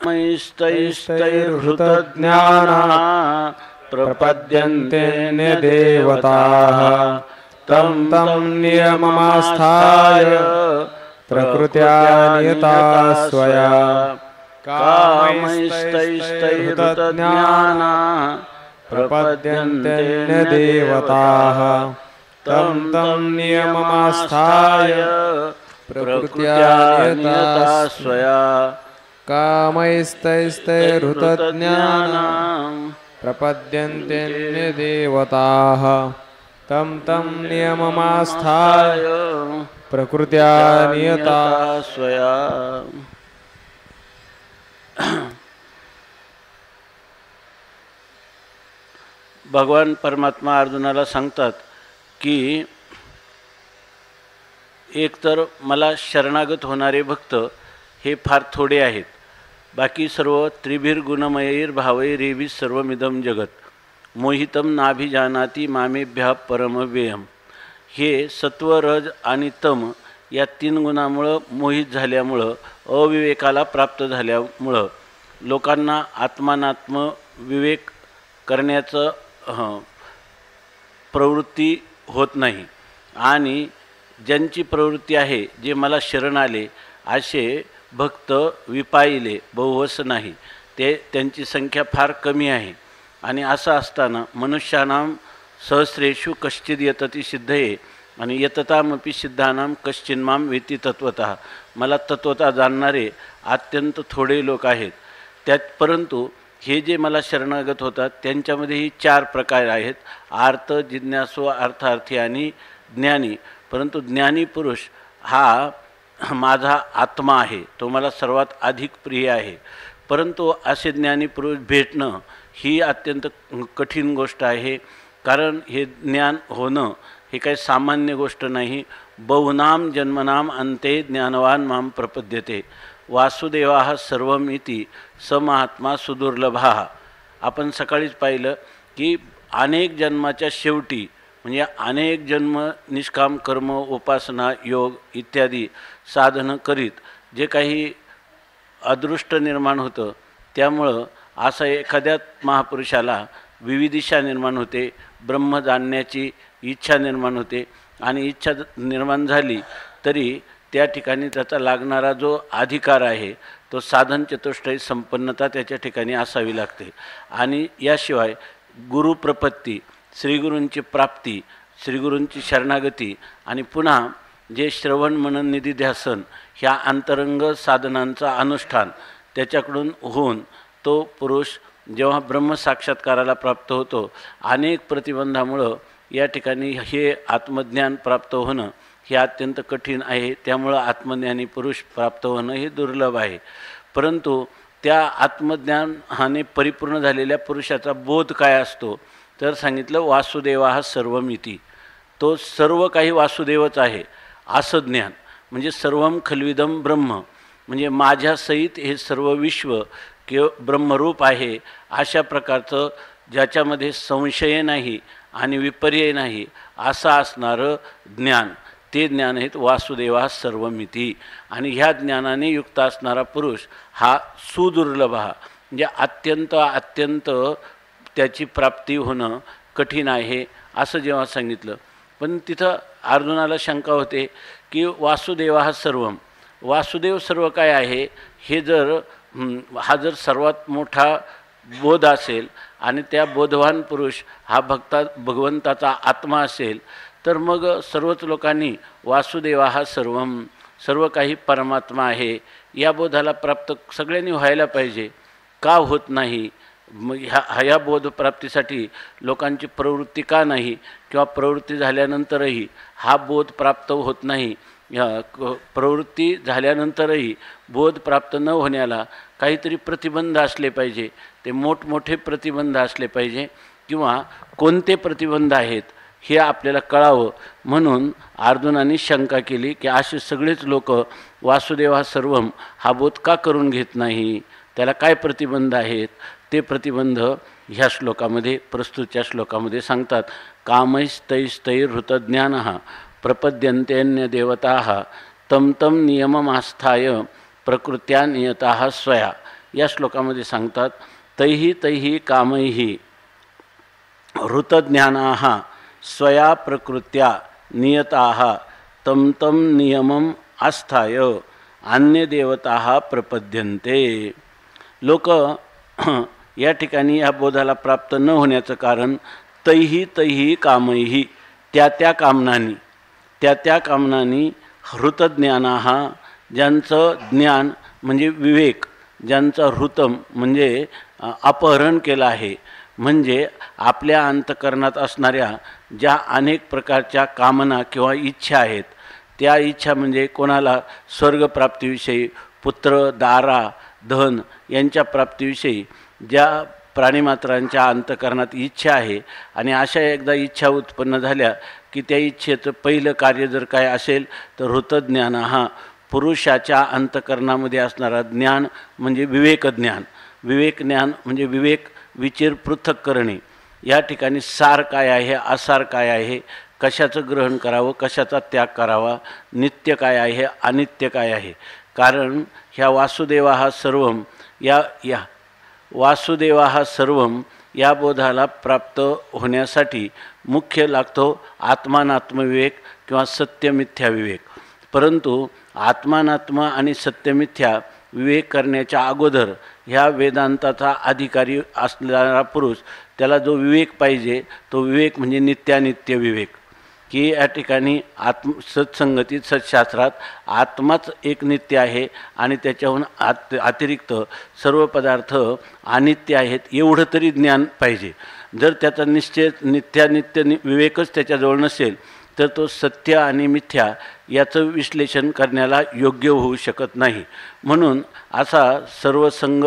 मैस्तैस्तैर्हृतज्ञानाः प्रपद्यन्तेऽन्यदेवताः तं नियममास्थाय प्रकृत्या नियता स्वया कामैस्तैस्तैर्हृतज्ञानाः प्रपद्यन्तेऽन्यदेवताः तं नियममास्थाय प्रकृत्या नियता स्वया कामैस्तैस्तैर्हृतज्ञानाः प्रपद्यन्तेऽन्यदेवताः तं नियममास्थाय प्रकृत्या नियता स्वया। भगवान परमात्मा अर्जुनाला सांगतात की एकतर मला शरणागत होणारे भक्त हे फार थोडे आहेत, बाकी सर्व त्रिभिर्गुणमयैर्भावैरेभि सर्वमिदं जगत मोहितं नाभिजानाति मामेभ्यः परमव्ययम। हे सत्व रज आणि तम या तीन गुणामुळं मोहित झाल्यामुळं, अविवेकाला प्राप्त झाल्यामुळं लोकांना आत्मानात्म विवेक करण्याचं प्रवृत्ती होत नाही, आणि ज्यांची प्रवृत्ती आहे, जे मला शरण आले असे भक्त विपाईले बहुवस नाही, त्यांची संख्या फार कमी आहे। आणि असं असताना मनुष्यानां सहस्रेषु कश्चिद यतति सिद्धये आणि यततामपि सिद्धानां कश्चिन्मां वेति तत्वतः। मला तत्वतः जाणणारे अत्यंत थोडे लोक आहेत, त्यात परंतु हे जे मला शरणागत होतात त्यांच्यामध्येही चार प्रकार आहेत, आर्त, जिज्ञासू, अर्थार्थी आणि ज्ञानी। परंतु ज्ञानी पुरुष हा माझा आत्मा आहे, तो मला सर्वात अधिक प्रिय आहे। परंतु असे ज्ञानी पुरुष भेटणं ही अत्यंत कठीण गोष्ट आहे, कारण हे ज्ञान होणं हे काही सामान्य गोष्ट नाही। बहुनाम जन्मनाम अंते ज्ञानवान माम प्रपद्यते वासुदेवाः सर्वमिति स महात्मा सुदुर्लभः। आपण सकाळीच पाहिलं की अनेक जन्माच्या शेवटी, म्हणजे अनेक जन्म निष्काम कर्म, उपासना, योग इत्यादी साधनं करीत जे काही अदृष्ट निर्माण होतं, त्यामुळं असं एखाद्या महापुरुषाला विविधिशा निर्माण होते, ब्रह्म जाणण्याची इच्छा निर्माण होते, आणि इच्छा निर्माण झाली तरी त्या ठिकाणी त्याचा लागणारा जो अधिकार आहे तो साधन चतुष्टय संपन्नता त्याच्या ठिकाणी असावी लागते। आणि याशिवाय गुरुप्रपत्ती, श्रीगुरूंची प्राप्ती, श्रीगुरूंची शरणागती आणि पुन्हा जे श्रवण मनन निधी ध्यासन ह्या अंतरंग साधनांचा अनुष्ठान त्याच्याकडून होऊन तो पुरुष जेव्हा ब्रह्मसाक्षात्काराला प्राप्त होतो, अनेक प्रतिबंधामुळं या ठिकाणी हे आत्मज्ञान प्राप्त होणं हे अत्यंत कठीण आहे। त्यामुळं आत्मज्ञानी पुरुष प्राप्त होणं हे दुर्लभ आहे। परंतु त्या आत्मज्ञानाने परिपूर्ण झालेल्या पुरुषाचा बोध काय असतो तर सांगितलं वासुदेवाः सर्वमिति, तो सर्व काही वासुदेवच आहे असं ज्ञान, म्हणजे सर्वम खल्विदम ब्रह्म, म्हणजे माझ्यासहित हे सर्व विश्व किंवा ब्रह्मरूप आहे अशा प्रकारचं, ज्याच्यामध्ये संशय नाही आणि विपर्यय नाही असं असणारं ज्ञान, ते ज्ञान आहेत वासुदेवाः सर्वमिति। आणि ह्या ज्ञानाने युक्त असणारा पुरुष हा सुदुर्लभ, म्हणजे अत्यंत त्याची प्राप्ती होणं कठीण आहे असं जेव्हा सांगितलं। पण तिथं अर्जुनाला शंका होते की वासुदेवाः सर्वम, वासुदेव सर्व काय आहे, हे हा जर सर्वात मोठा बोध असेल आणि त्या बोधवान पुरुष हा भगवंताचा आत्मा असेल, तर मग सर्वच लोकांनी वासुदेवाः सर्वम, सर्व काही परमात्मा आहे या बोधाला प्राप्त सगळ्यांनी व्हायला पाहिजे, का होत नाही? मग ह्या बोधप्राप्तीसाठी लोकांची प्रवृत्ती का नाही, किंवा प्रवृत्ती झाल्यानंतरही हा बोध प्राप्त होत नाही? प्रवृत्ती झाल्यानंतरही बोध प्राप्त न होण्याला काहीतरी प्रतिबंध असले पाहिजे, ते मोठमोठे प्रतिबंध असले पाहिजे, किंवा कोणते प्रतिबंध आहेत हे आपल्याला कळावं। म्हणून अर्जुनाने शंका केली की असे सगळेच लोक वासुदेवाः सर्वम हा बोध का करून घेत नाही, त्याला काय प्रतिबंध आहेत? ते प्रतिबंध ह्या श्लोकामध्ये, प्रस्तुतच्या श्लोकामध्ये सांगतात। कामैस्तैस्तैर्हृतज्ञानः प्रपद्यन्तेऽन्यदेवताः तं नियममास्थाय प्रकृत्या नियताः स्वया। या श्लोकामध्ये सांगतात, तैहि तैहि कामैहि हृतज्ञानाः स्वया प्रकृत्या नियताः तं तं नियमम् आस्थाय अन्य देवताः प्रपद्यन्ते. लोक या ठिकाणी या बोधाला प्राप्त न होण्याचं कारण तैहि तैहि कामैहि, त्या त्या कामनांनी हृतज्ञानाः, ज्यांचं ज्ञान म्हणजे विवेक, ज्यांचं हृतम म्हणजे अपहरण केलं आहे, म्हणजे आपल्या अंतःकरणात असणाऱ्या ज्या अनेक प्रकारच्या कामना किंवा इच्छा आहेत, त्या इच्छा म्हणजे कोणाला स्वर्गप्राप्तीविषयी, पुत्र दारा धन यांच्या प्राप्तीविषयी ज्या प्राणीमात्रांच्या अंतःकरणात इच्छा आहे, आणि अशा एकदा इच्छा उत्पन्न झाल्या की त्या इच्छेचं पहिलं कार्य जर काय असेल तर हृतज्ञान हा पुरुषाच्या अंतःकरणामध्ये असणारा ज्ञान म्हणजे विवेकज्ञान. विवेकज्ञान म्हणजे विवेक, विचार पृथक करणे. या ठिकाणी सार काय आहे, असार काय आहे, कशाचं ग्रहण करावं, कशाचा त्याग करावा, नित्य काय आहे, अनित्य काय आहे. कारण ह्या वासुदेवा सर्वम या वासुदेवा सर्वम या बोधाला प्राप्त होण्यासाठी मुख्य लागतो आत्मानात्मविवेक किंवा सत्यमिथ्या विवेक. परंतु आत्मानात्म आणि सत्यमिथ्या विवेक करण्याच्या अगोदर ह्या वेदांताचा अधिकारी असणारा पुरुष, त्याला जो विवेक पाहिजे तो विवेक म्हणजे नित्यानित्य विवेक. की या ठिकाणी सत्संगतीत सत्शास्त्रात आत्माच एक नित्य आहे आणि त्याच्याहून अतिरिक्त सर्व पदार्थ अनित्य आहेत एवढं तरी ज्ञान पाहिजे. जर त्याचा निश्चय नित्यानित्य विवेकच त्याच्याजवळ नसेल तर तो सत्य आणि मिथ्या याचं विश्लेषण करण्याला योग्य होऊ शकत नाही. म्हणून असा सर्वसंग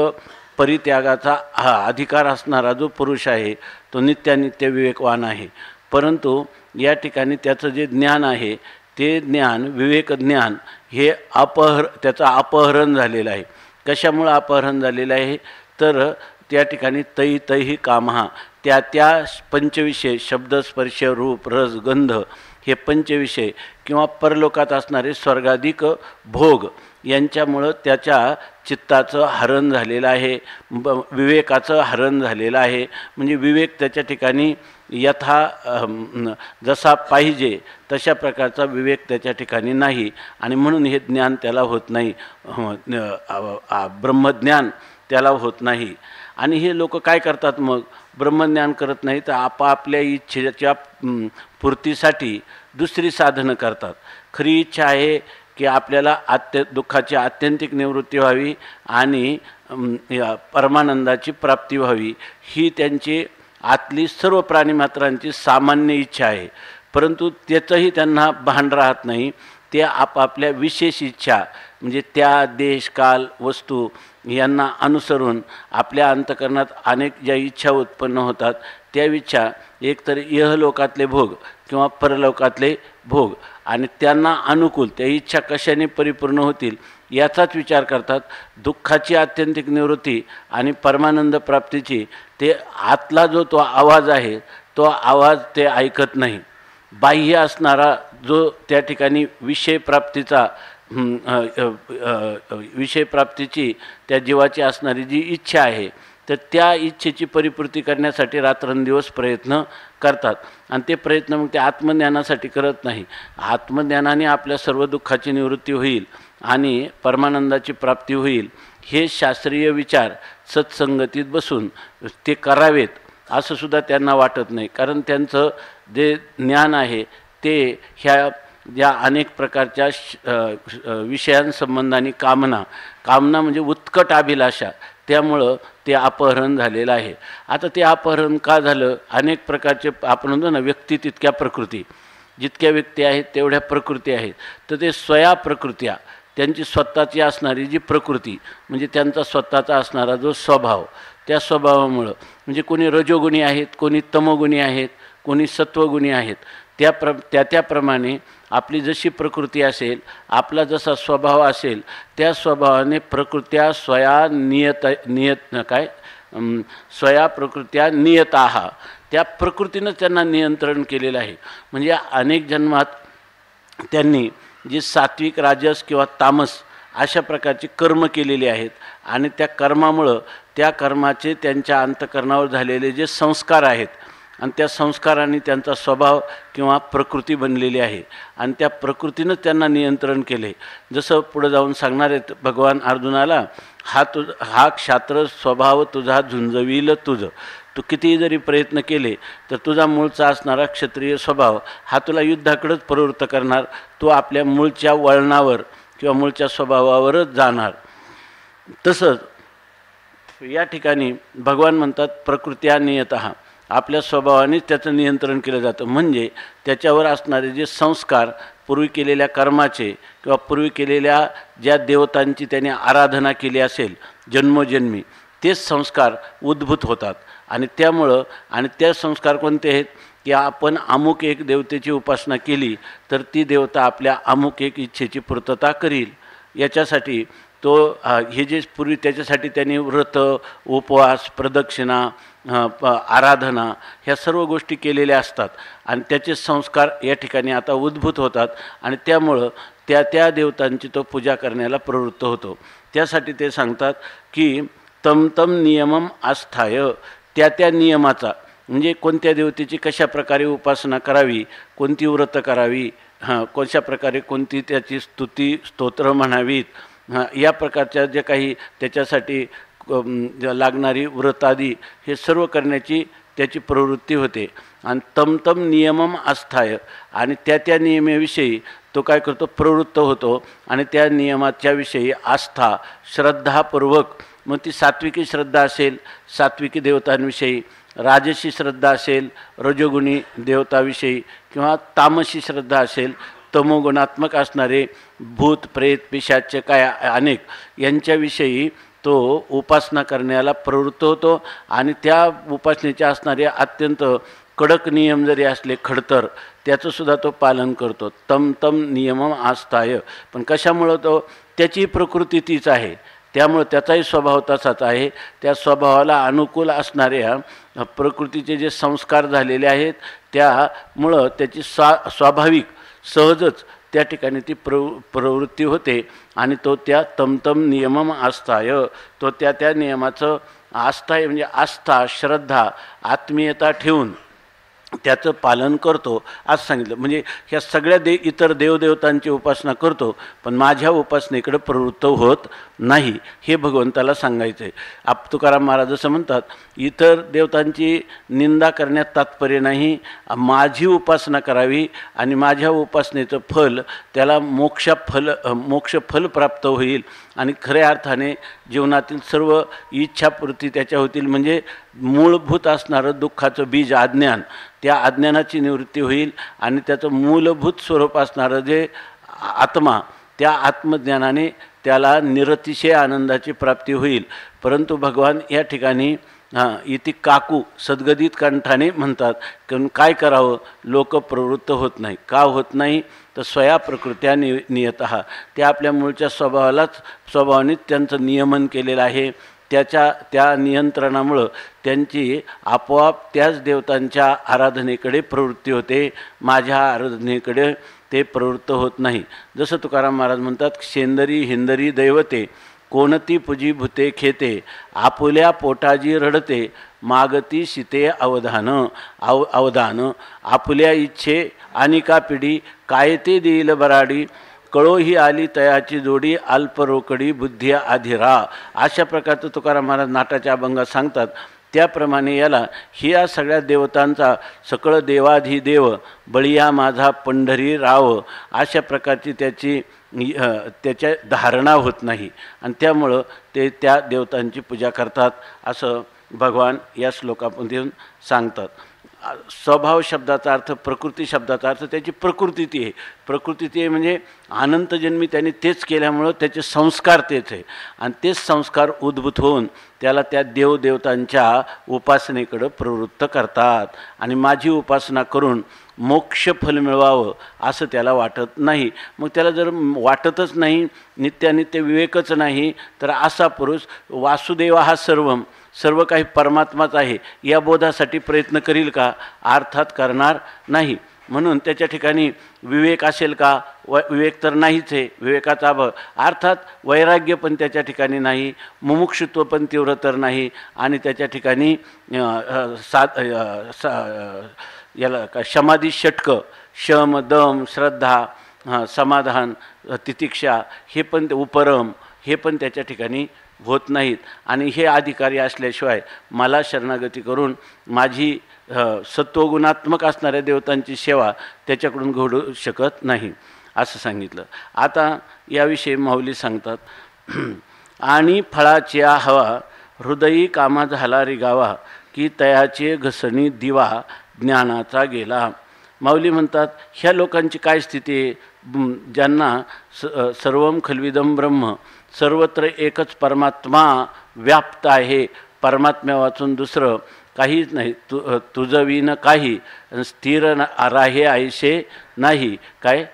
परित्यागाचा हा अधिकार असणारा जो पुरुष आहे तो नित्यानित्य विवेकवान आहे. परंतु या ठिकाणी त्याचं जे ज्ञान आहे ते ज्ञान विवेक ज्ञान हे त्याचं अपहरण झालेलं आहे. कशामुळं अपहरण झालेलं आहे तर त्या ठिकाणी तैहि कामहा, त्या पंचविषय शब्द स्पर्श रूप रस गंध हे पंचविषय किंवा परलोकात असणारे स्वर्गाधिक भोग यांच्यामुळं त्याच्या चित्ताचं हरण झालेलं आहे, विवेकाचं हरण झालेलं आहे. म्हणजे विवेक त्याच्या ठिकाणी जसा पाहिजे तशा प्रकारचा विवेक त्याच्या ठिकाणी नाही आणि म्हणून हे ज्ञान त्याला होत नाही, ब्रह्मज्ञान त्याला होत नाही. आणि हे लोक काय करतात मग, ब्रह्मज्ञान करत नाही तर आपापल्या इच्छेच्या पूर्तीसाठी दुसरी साधनं करतात. खरी इच्छा आहे की आपल्याला दुःखाची आत्यंतिक निवृत्ती व्हावी आणि परमानंदाची प्राप्ती व्हावी, ही त्यांची आतली सर्व प्राणीमात्रांची सामान्य इच्छा आहे. परंतु त्याचंही त्यांना भान राहत नाही. ते आपापल्या विशेष इच्छा म्हणजे त्या देश काल वस्तू यांना अनुसरून आपल्या अंतःकरणात अनेक ज्या इच्छा उत्पन्न होतात त्या इच्छा एकतर इहलोकातले भोग किंवा परलोकातले भोग आणि त्यांना अनुकूल त्या इच्छा कशाने परिपूर्ण होतील याचाच विचार करतात. दुःखाची आत्यंतिक निवृत्ती आणि परमानंद प्राप्तीची ते आतला जो तो आवाज आहे तो आवाज ते ऐकत नाही. बाह्य असणारा जो त्या ठिकाणी विषयप्राप्तीची त्या जीवाची असणारी जी इच्छा आहे तर त्या इच्छेची परिपूर्ती करण्यासाठी रात्रंदिवस प्रयत्न करतात. आणि ते प्रयत्न मग ते आत्मज्ञानासाठी करत नाही. आत्मज्ञानाने आपल्या सर्व दुःखाची निवृत्ती होईल आणि परमानंदाची प्राप्ती होईल हे शास्त्रीय विचार सत्संगतीत बसून ते करावेत असं सुद्धा त्यांना वाटत नाही. कारण त्यांचं जे ज्ञान आहे ते ह्या ज्या अनेक प्रकारच्या विषयांसंबंधाने कामना म्हणजे उत्कट अभिलाषा, त्यामुळं ते अपहरण झालेलं आहे. आता ते अपहरण का झालं, अनेक प्रकारचे आपण म्हणतो ना व्यक्ती तितक्या प्रकृती, जितक्या व्यक्ती आहेत तेवढ्या प्रकृती आहेत. तर ते स्वया प्रकृत्या त्यांची स्वतःची असणारी जी प्रकृती म्हणजे त्यांचा स्वतःचा असणारा जो स्वभाव, त्या स्वभावामुळं म्हणजे कोणी रजोगुणी आहेत, कोणी तमोगुणी आहेत, कोणी सत्वगुणी आहेत, त्याप्रमाणे आपली जशी प्रकृती असेल, आपला जसा स्वभाव असेल त्या स्वभावाने प्रकृत्या स्वया प्रकृत्या नियताः, त्या प्रकृतीनं त्यांना नियंत्रण केलेलं आहे. म्हणजे अनेक जन्मात त्यांनी जी सात्विक राजस किंवा तामस अशा प्रकारची कर्म केलेली आहेत आणि त्या कर्मामुळं त्या कर्माचे त्यांच्या अंतःकरणावर झालेले जे संस्कार आहेत आणि त्या संस्कारांनी त्यांचा स्वभाव किंवा प्रकृती बनलेली आहे आणि त्या प्रकृतीनं त्यांना नियंत्रण केले. जसं पुढे जाऊन सांगणार आहेत भगवान अर्जुनाला, हा क्षात्र स्वभाव तुझा झुंजविल तुझं. तू कितीही जरी प्रयत्न केले तर तुझा मूळचा असणारा क्षत्रिय स्वभाव हा तुला युद्धाकडेच प्रवृत्त करणार. तू आपल्या मूळच्या वळणावर किंवा मूळच्या स्वभावावरच जाणार. तसंच या ठिकाणी भगवान म्हणतात प्रकृत्या नियतः, आपल्या स्वभावानेच त्याचं नियंत्रण केलं जातं. म्हणजे त्याच्यावर असणारे जे संस्कार पूर्वी केलेल्या कर्माचे किंवा पूर्वी केलेल्या ज्या देवतांची त्याने आराधना केली असेल जन्मोजन्मी, तेच संस्कार उद्भूत होतात. आणि त्यामुळं आणि त्या संस्कार कोणते आहेत की आपण अमुक एक देवतेची उपासना केली तर ती देवता आपल्या अमुक एक इच्छेची पूर्तता करील. याच्यासाठी तो हे जे पूर्वी त्याच्यासाठी त्यांनी व्रत, उपवास, प्रदक्षिणा, आराधना ह्या सर्व गोष्टी केलेल्या असतात आणि त्याचे संस्कार या ठिकाणी आता उद्भूत होतात आणि त्यामुळं त्या देवतांची तो पूजा करण्याला प्रवृत्त होतो. त्यासाठी ते सांगतात की तम नियमम आस्थाय, त्या नियमाचा म्हणजे कोणत्या देवतेची कशा प्रकारे उपासना करावी, कोणती व्रत करावी, कशा प्रकारे कोणती त्याची स्तुती स्तोत्र म्हणावीत, या प्रकारच्या जे काही त्याच्यासाठी लागणारी व्रतादी हे सर्व करण्याची त्याची प्रवृत्ती होते. आणि तम नियमम आस्थाय, आणि त्या नियमाविषयी तो काय करतो, प्रवृत्त होतो आणि त्या नियमाच्या विषयी आस्था श्रद्धापूर्वक, मग ती सात्विकी श्रद्धा असेल सात्विकी देवतांविषयी, राजसी श्रद्धा असेल रजोगुणी देवताविषयी, किंवा तामसी श्रद्धा असेल तमोगुणात्मक असणारे भूत प्रेत पिशाच काय अनेक यांच्याविषयी तो उपासना करण्याला प्रवृत्त होतो. आणि त्या उपासनेच्या असणारे अत्यंत कडक नियम जरी असले खडतर त्याचंसुद्धा तो पालन करतो. तम नियमम आस्थाय. पण कशामुळं तो, त्याची प्रकृती तीच आहे त्यामुळं त्याचाही स्वभाव तसाच आहे. त्या स्वभावाला अनुकूल असणाऱ्या प्रकृतीचे जे संस्कार झालेले आहेत त्यामुळं त्याची स्वाभाविक सहजच त्या ठिकाणी ती प्रवृत्ती होते आणि तो त्या तम नियमम आस्थाय, तो त्या नियमाचं आस्थाय म्हणजे आस्था श्रद्धा आत्मीयता ठेवून त्याचं पालन करतो असं सांगितलं. म्हणजे ह्या सगळ्या इतर देवदेवतांची उपासना करतो पण माझ्या उपासनेकडे प्रवृत्त होत नाही, हे भगवंताला सांगायचं आहे. तुकाराम महाराज असं म्हणतात, इतर देवतांची निंदा करण्यात तात्पर्य नाही, माझी उपासना करावी आणि माझ्या उपासनेचं फल त्याला मोक्षफल प्राप्त होईल आणि खऱ्या अर्थाने जीवनातील सर्व इच्छापूर्ती त्याच्या होतील. म्हणजे मूलभूत असणारं दुःखाचं बीज अज्ञान, त्या अज्ञानाची निवृत्ती होईल आणि त्याचं मूलभूत स्वरूप असणारं जे आत्मा, त्या आत्मज्ञानाने त्याला निरतिशय आनंदाची प्राप्ती होईल. परंतु भगवान या ठिकाणी इति काकू सद्गदित कंठाने म्हणतात की काय करावं, लोक प्रवृत्त होत नाही. का होत नाही तर स्वया प्रकृत्या नियतः, ते आपल्या मूळच्या स्वभावानेच त्यांचं नियमन केलेलं आहे. त्या नियंत्रणामुळं त्यांची आपोआप त्याच देवतांच्या आराधनेकडे प्रवृत्ती होते, माझ्या आराधनेकडे ते प्रवृत्त होत नाही. जसं तुकाराम महाराज म्हणतात, शेंदरी हिंदरी दैवते कोणती पुजी भूते खेते, आपुल्या पोटाजी रडते मागती शिते अवधान, आपुल्या इच्छे आणि का पिढी काय ते देईल बराडी, कळो ही आली तयाची जोडी अल्प रोकडी बुद्धी आधिरा. अशा प्रकारचं तुकाराम महाराज नाटाच्या अभंगात सांगतात. त्याप्रमाणे याला ह्या सगळ्या देवतांचा सकळ देवाधिदेव बळीया माझा पंढरी राव, अशा प्रकारची त्याच्या धारणा होत नाही आणि त्यामुळं ते त्या देवतांची पूजा करतात असं भगवान या श्लोकामधून सांगतात. स्वभाव शब्दाचा अर्थ, प्रकृती शब्दाचा अर्थ त्याची प्रकृती ती आहे. प्रकृती ती आहे म्हणजे अनंतजन्मी त्यांनी तेच केल्यामुळं त्याचे संस्कार तेच आहे आणि तेच संस्कार उद्भूत होऊन त्याला त्या देवदेवतांच्या उपासनेकडं प्रवृत्त करतात. आणि माझी उपासना करून मोक्षफल मिळवावं असं त्याला वाटत नाही. मग त्याला जर वाटतच नाही, नित्यानित्य विवेकच नाही, तर असा पुरुष वासुदेव हा सर्व काही परमात्माच आहे या बोधासाठी प्रयत्न करील का? अर्थात करणार नाही. म्हणून त्याच्या ठिकाणी विवेक असेल का? विवेक तर नाहीच आहे, विवेकाचा अभाव. अर्थात वैराग्य पण त्याच्या ठिकाणी नाही, मुमुक्षुत्व पण तीव्र तर नाही, आणि त्याच्या ठिकाणी याला का समाधी षटक, शम, दम, श्रद्धा, समाधान, तितिक्षा, हे पण उपरम, हे पण त्याच्या ठिकाणी होत नाहीत. आणि हे अधिकारी असल्याशिवाय मला शरणागती करून माझी सत्वगुणात्मक असणाऱ्या देवतांची सेवा त्याच्याकडून घडू शकत नाही, असं सांगितलं. आता याविषयी माऊली सांगतात आणि फळाच्या हवा हृदयी कामा झाला रिगावा, की तयाचे घसणी दिवा ज्ञानाचा गेला. माऊली म्हणतात ह्या लोकांची काय स्थिती आहे? ज्यांना सर्वम खल्विदम ब्रह्म, सर्वत्र एकच परमात्मा व्याप्त आहे, परमात्म्या वाचून दुसरं काहीच नाही, तुझं विन काही, स्थिर राहे आयसे नाही. काय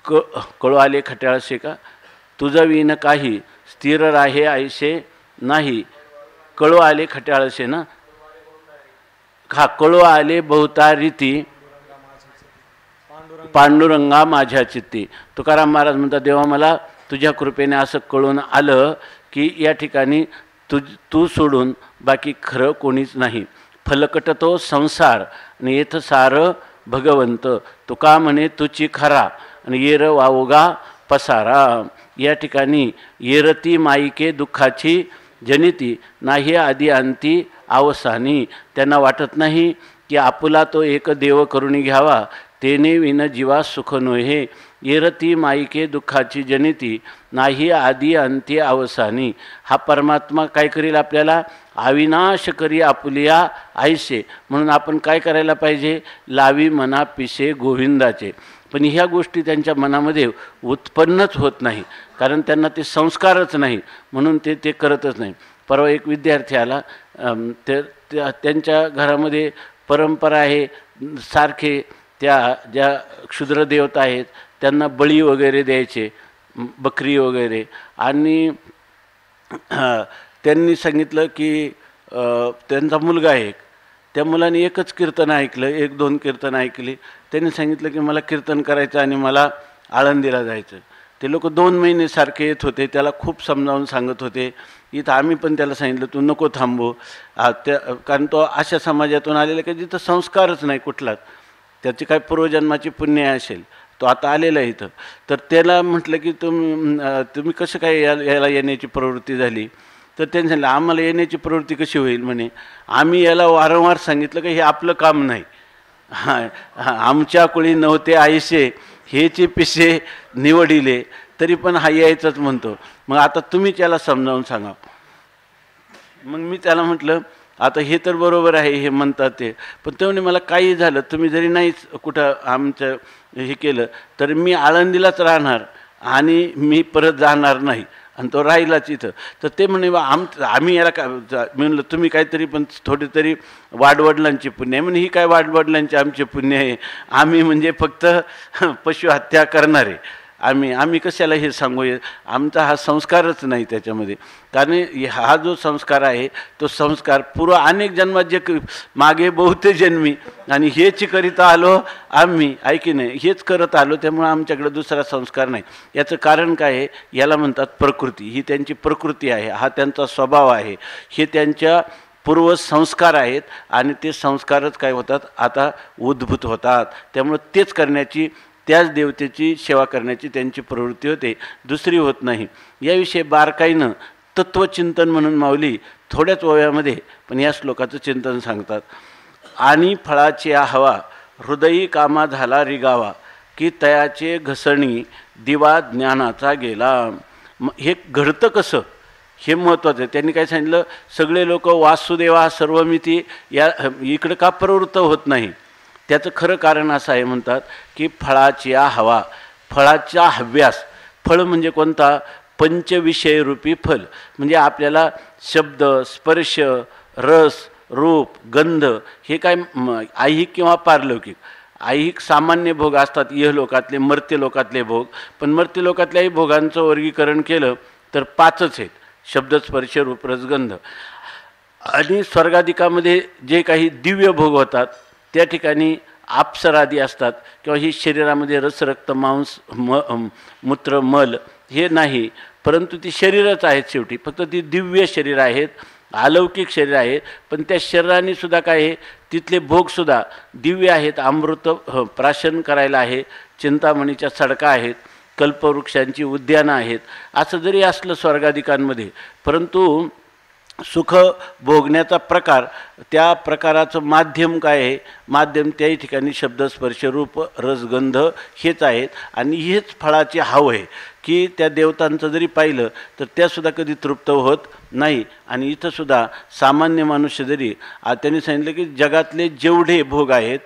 कळू आले खट्याळसे का? तुझं विन काही, स्थिर राहे आयसे नाही, कळू आले खट्याळसे ना. हा, कळू आले बहुता रीती, पांडुरंगा माझ्या चित्ती. तुकाराम महाराज म्हणतात देवा मला तुझ्या कृपेने असं कळून आलं की या ठिकाणी तू सोडून बाकी खरं कोणीच नाही. फलकट तो संसार आणि येथ सार भगवंत, तुका म्हणे तुची खरा आणि येर वावगा पसारा. या ठिकाणी येरती माईके दुःखाची जनिती, नाही आधी अंती अवसानी. त्यांना वाटत नाही की आपुला तो एक देव करून घ्यावा, तेने विन जीवा सुख नोहे. येरती माईके दुःखाची जनिती, नाही आधी अंती अवसानी. हा परमात्मा काय करील? आपल्याला अविनाश करी आपुलिया आयसे. म्हणून आपण काय करायला पाहिजे? लावी मना पिसे गोविंदाचे. पण ह्या गोष्टी त्यांच्या मनामध्ये उत्पन्नच होत नाही, कारण त्यांना ते संस्कारच नाही, म्हणून ते करतच नाही. परवा एक विद्यार्थी आला, त्यांच्या घरामध्ये परंपरा आहे सारखे त्या ज्या क्षुद्र देवता आहेत त्यांना बळी वगैरे द्यायचे, बकरी वगैरे. आणि त्यांनी सांगितलं की त्यांचा मुलगा आहे, त्या मुलाने एकच कीर्तन ऐकलं, 1-2 कीर्तन ऐकली. त्यांनी सांगितलं की मला कीर्तन करायचं आणि मला आळंदीला जायचं. ते लोक 2 महिने सारखे येत होते, त्याला खूप समजावून सांगत होते. इथं आम्ही पण त्याला सांगितलं तू नको थांबू, कारण तो अशा समाजातून आलेला की जिथं संस्कारच नाही कुठलाच, त्याची काय पूर्वजन्माची पुण्य असेल. तो आता आलेला आहे इथं. तर त्याला म्हटलं की तुम्ही कसं काय याला येण्याची प्रवृत्ती झाली? तर त्यांनी सांगितलं आम्हाला येण्याची प्रवृत्ती कशी होईल म्हणे, आम्ही याला वारंवार सांगितलं की हे आपलं काम नाही, आमच्या कुळी नव्हते आईसे हेचे पिसे निवडिले, तरी पण हा यायचंच म्हणतो. मग आता तुम्हीच याला समजावून सांगा. मग मी त्याला म्हटलं आता हे तर बरोबर आहे हे म्हणतात ते, पण तेव्हा मला काही झालं तुम्ही जरी नाहीच कुठं आमचं हे केलं तर मी आळंदीलाच राहणार आणि मी परत जाणार नाही, आणि तो राहिलाच इथं. तर ते म्हणे आम्ही याला काय म्हणलं तुम्ही काहीतरी पण थोडी तरी वाडवडिलांची पुण्य आहे म्हणे. ही काय वाडवडिलांची आमचे पुण्य आहे? आम्ही म्हणजे फक्त पशु हत्या करणारे, आम्ही कशाला हे सांगू? आमचा हा संस्कारच नाही त्याच्यामध्ये. कारण हा जो संस्कार आहे तो संस्कार पूर्व अनेक जन्मात जे मागे बहुते जन्मी आणि हेच करीता आलो आम्ही, ऐकी नाही हेच करत आलो, त्यामुळे आमच्याकडे दुसरा संस्कार नाही. याचं कारण काय आहे? याला म्हणतात प्रकृती. ही त्यांची प्रकृती आहे, हा त्यांचा स्वभाव आहे, हे त्यांच्या पूर्वसंस्कार आहेत आणि ते संस्कारच काय होतात आता उद्भूत होतात. त्यामुळे तेच करण्याची, त्याच देवतेची सेवा करण्याची त्यांची प्रवृत्ती होते, दुसरी होत नाही. याविषयी बारकाईनं तत्वचिंतन म्हणून माऊली थोड्याच ओव्यामध्ये पण या श्लोकाचं चिंतन सांगतात. आणि फळाची हवा हृदयी कामा झाला रिगावा, की तयाचे घसणी दिवा ज्ञानाचा गेला. हे घडतं कसं हे महत्त्वाचं आहे. त्यांनी काय सांगितलं, सगळे लोक वासुदेवा सर्वमिती या इकडं का प्रवृत्त होत नाही? त्याचं खरं कारण असं आहे म्हणतात की फळाची हवा, फळाचा हव्यास. फळ म्हणजे कोणता? पंचविषयरूपी फल. म्हणजे आपल्याला शब्द, स्पर्श, रस, रूप, गंध हे काय ऐहिक किंवा पारलौकिक. ऐहिक सामान्य भोग असतात, इहलोकातले, मर्त्य लोकातले भोग. पण मर्त्य लोकातल्याही भोगांचं वर्गीकरण केलं तर 5च आहेत: शब्द, स्पर्श, रूप, रस, गंध. आणि स्वर्गाधिकामध्ये जे काही दिव्य भोग होतात त्या ठिकाणी अप्सरादी असतात किंवा ही शरीरामध्ये रस रक्त मांस मूत्र मल हे नाही, परंतु ती शरीरच आहेत शेवटी. फक्त ती दिव्य शरीर आहेत, अलौकिक शरीर आहे. पण त्या शरीराने सुद्धा काय आहे, तिथले भोगसुद्धा दिव्य आहेत. अमृत प्राशन करायला आहे, चिंतामणीच्या सडका आहेत, कल्पवृक्षांची उद्यानं आहेत. असं जरी असलं स्वर्गाधिकांमध्ये, परंतु सुख भोगण्याचा प्रकार, त्या प्रकाराचं माध्यम काय आहे, माध्यम त्याही ठिकाणी शब्द स्पर्श रूप रसगंध हेच आहेत. आणि हेच फळाची हाव आहे की त्या देवतांचं जरी पाहिलं तर त्यासुद्धा कधी तृप्त होत नाही. आणि इथंसुद्धा सामान्य मनुष्य जरी त्यांनी सांगितलं की जगातले जेवढे भोग आहेत,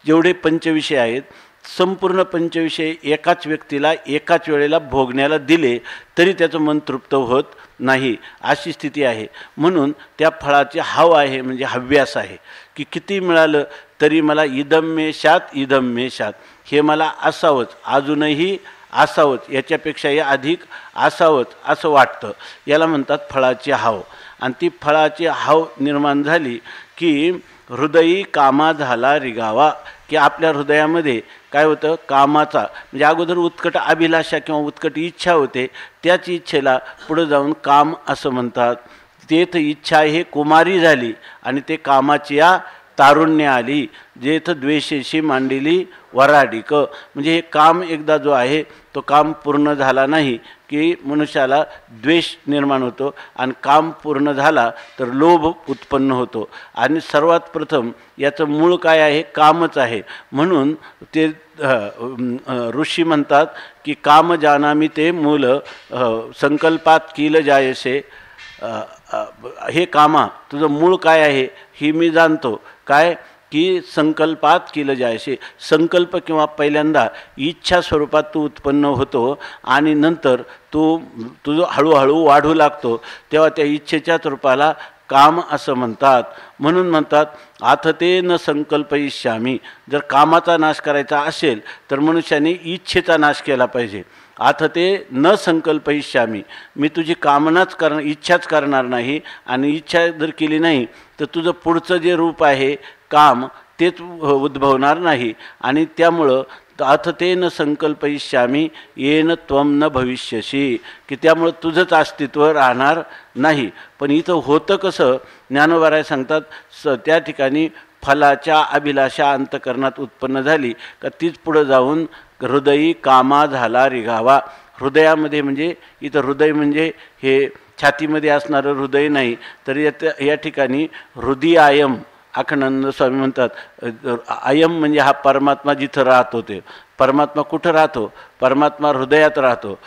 जेवढे पंचविषय आहेत, संपूर्ण पंचविषय एकाच व्यक्तीला एकाच वेळेला भोगण्याला दिले तरी त्याचं मन तृप्त होत नाही, अशी स्थिती आहे. म्हणून त्या फळाची हाव आहे, म्हणजे हव्यास आहे की किती मिळालं तरी मला इदम मे शात इदम मे शात, हे मला असावंच, अजूनही असावंच, याच्यापेक्षाही अधिक असावंच असं वाटतं. याला म्हणतात फळाची हाव. आणि ती फळाची हाव निर्माण झाली की हृदयी कामा झाला रिगावा, की आपल्या हृदयामध्ये काय होतं, कामाचा म्हणजे अगोदर उत्कट अभिलाषा किंवा उत्कट इच्छा होते, त्याच इच्छेला पुढं जाऊन काम असं म्हणतात. तेथ इच्छा हे कुमारी झाली आणि ते कामाची या तारुण्य आली, जेथ द्वेषेशी मांडिली वराडिक. म्हणजे हे काम एकदा जो आहे तो काम पूर्ण झाला नाही की मनुष्याला द्वेष निर्माण होतो, आणि काम पूर्ण झाला तर लोभ उत्पन्न होतो. आणि सर्वात प्रथम याचं मूळ काय आहे, कामच आहे. म्हणून ते ऋषी म्हणतात की काम जानामी ते मूल संकल्पात किल जायसे. हे कामा तुझं मूळ काय आहे ही मी जाणतो. काय की संकल्पात केलं जायचे, संकल्प किंवा पहिल्यांदा इच्छा स्वरूपात तू उत्पन्न होतो आणि नंतर तुझं हळूहळू वाढू लागतो, तेव्हा त्या इच्छेच्या रूपाला काम असं म्हणतात. म्हणून म्हणतात आथ ते न संकल्पयिष्यामी. जर कामाचा नाश करायचा असेल तर मनुष्याने इच्छेचा नाश केला पाहिजे. आथ ते न संकल्पयिष्यामी, मी तुझी कामनाच इच्छाच करणार नाही, आणि इच्छा जर केली नाही तर तुझं पुढचं जे रूप आहे काम तेच उद्भवणार नाही. आणि त्यामुळं अथ ते न संकल्पयिष्यामी येन त्वम न भविष्यसी, की त्यामुळं तुझंच अस्तित्व राहणार नाही. पण इथं होतं कसं, ज्ञानोबाराय सांगतात त्या ठिकाणी फलाच्या अभिलाषा अंतकरणात उत्पन्न झाली का तीच पुढं जाऊन हृदयी कामा झाला रिगावा. हृदयामध्ये म्हणजे इथं हृदय म्हणजे हे छातीमध्ये असणारं हृदय नाही, तर या ठिकाणी हृदयायम अखंडानंद स्वामी म्हणतात. अयम म्हणजे हा परमात्मा जिथं राहतो, ते परमात्मा कुठं राहतो, परमात्मा हृदयात राहतो.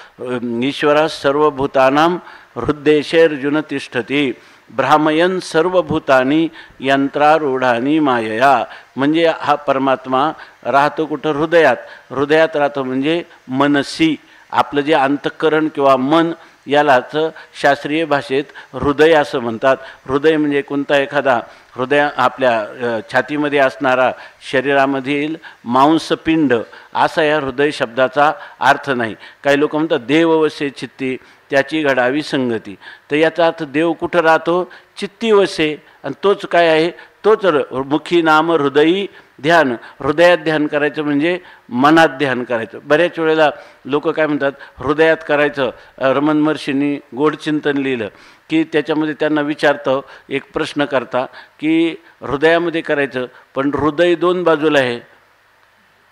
ईश्वर सर्वभूतानां हृद्देशेर्जुन तिष्ठती भ्रामयन सर्वभूतानी यंत्रारूढानी मायया. म्हणजे हा परमात्मा राहतो कुठं, हृदयात. हृदयात राहतो म्हणजे मनसी, आपलं जे अंतःकरण किंवा मन, यालाच शास्त्रीय भाषेत हृदय असं म्हणतात. हृदय म्हणजे कोणता एखादा हृदय आपल्या छातीमध्ये असणारा शरीरामधील मांसपिंड, असा या हृदय शब्दाचा अर्थ नाही. काही लोक म्हणतात देव वसे चित्ती त्याची घडावी संगती. तर याचा अर्थ देव कुठं राहतो, चित्ती वसे, आणि तोच काय आहे, तोच मुखी नाम हृदयी ध्यान. हृदयात ध्यान करायचं म्हणजे मनात ध्यान करायचं. बऱ्याच वेळेला लोक काय म्हणतात हृदयात करायचं. रमण महर्षींनी गोडचिंतन लिहिलं की त्याच्यामध्ये त्यांना विचारतं, एक प्रश्न करता की हृदयामध्ये करायचं, पण हृदय दोन बाजूला आहे.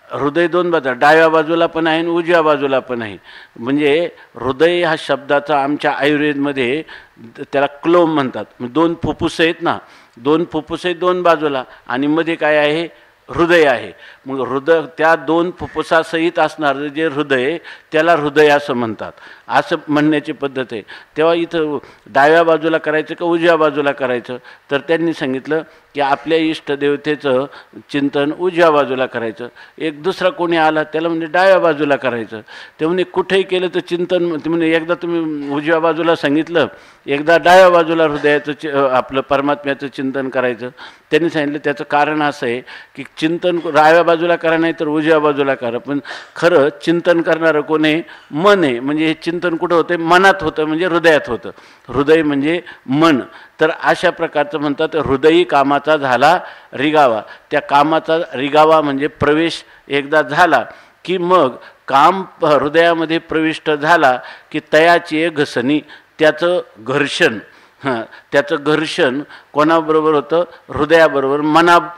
हृदय दोन बाजूला, डाव्या बाजूला पण आहे आणि उजव्या बाजूला पण आहे. म्हणजे हृदय हा शब्दाचा आमच्या आयुर्वेदमध्ये त्याला क्लोम म्हणतात. दोन फुफ्फुस आहेत ना, दोन फुफ्फुस आहेत दोन बाजूला, आणि मध्ये काय आहे, हृदय आहे. मग हृदय त्या दोन फुफ्फुसासहित असणारं जे हृदय त्याला हृदय असं म्हणतात, असं म्हणण्याची पद्धत आहे. तेव्हा इथं डाव्या बाजूला करायचं का उजव्या बाजूला करायचं, तर त्यांनी सांगितलं की आपल्या इष्टदेवतेचं चिंतन उजव्या बाजूला करायचं. एक दुसरा कोणी आला त्याला म्हणजे डाव्या बाजूला करायचं. ते म्हणजे कुठेही केलं तर चिंतन, म्हणजे एकदा तुम्ही उजव्या बाजूला सांगितलं एकदा डाव्या बाजूला हृदयाचं आपलं परमात्म्याचं चिंतन करायचं. त्यांनी सांगितलं त्याचं कारण असं आहे की चिंतन डाव्या बाजूला करा नाही तर उजव्या बाजूला करा, पण खरं चिंतन करणारं कोण आहे? मन आहे. म्हणजे हे चिंतन कुठं होतं? मनात होतं, म्हणजे हृदयात होतं. हृदय म्हणजे मन. तर अशा प्रकारचं म्हणतात हृदयी कामाचा झाला रिगावा. त्या कामाचा रिगावा म्हणजे प्रवेश एकदा झाला की मग काम हृदयामध्ये प्रविष्ट झाला की तयाची घसणी, त्याचं घर्षण, त्याचं घर्षण कोणाबरोबर होतं? हृदयाबरोबर.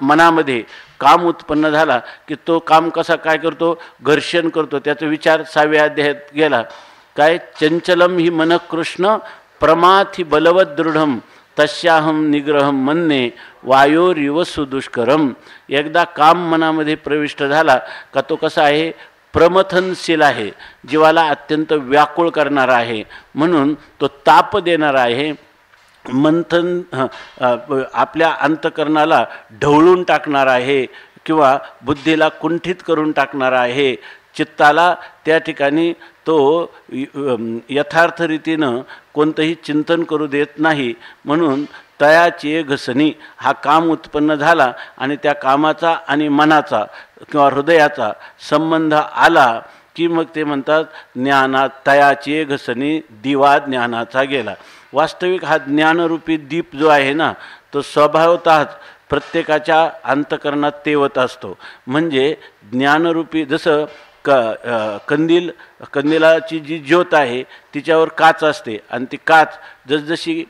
मनामध्ये काम उत्पन्न झाला की तो काम कसा काय करतो? घर्षण करतो. त्याचा विचार 6व्या अध्यायात गेला. काय? चंचलम ही मन कृष्ण प्रमाथि बलवत दृढम तस्याहम निग्रहम मन्ये वायोरिव सुदुष्करम. एकदा काम मनामध्ये प्रविष्ट झाला का तो कसा आहे? प्रमथनशील आहे, जीवाला अत्यंत व्याकुळ करणारा आहे, म्हणून तो ताप देणारा आहे. मंथन आपल्या अंतकरणाला ढवळून टाकणारा आहे किंवा बुद्धीला कुंठित करून टाकणारा आहे. चित्ताला त्या ठिकाणी तो यथार्थ रीतीनं कोणतंही चिंतन करू देत नाही. म्हणून तयाची घसणी हा काम उत्पन्न झाला आणि त्या कामाचा आणि मनाचा किंवा हृदयाचा संबंध आला की मग ते म्हणतात ज्ञानात तयाची घसणी दिवा ज्ञानाचा गेला. वास्तविक हा ज्ञानरूपी दीप जो आहे ना, तो स्वभावतःच प्रत्येकाच्या अंतकरणात तेवत असतो. म्हणजे ज्ञानरूपी जसं कंदिलाची जी ज्योत आहे तिच्यावर काच असते आणि ती काच जसजशी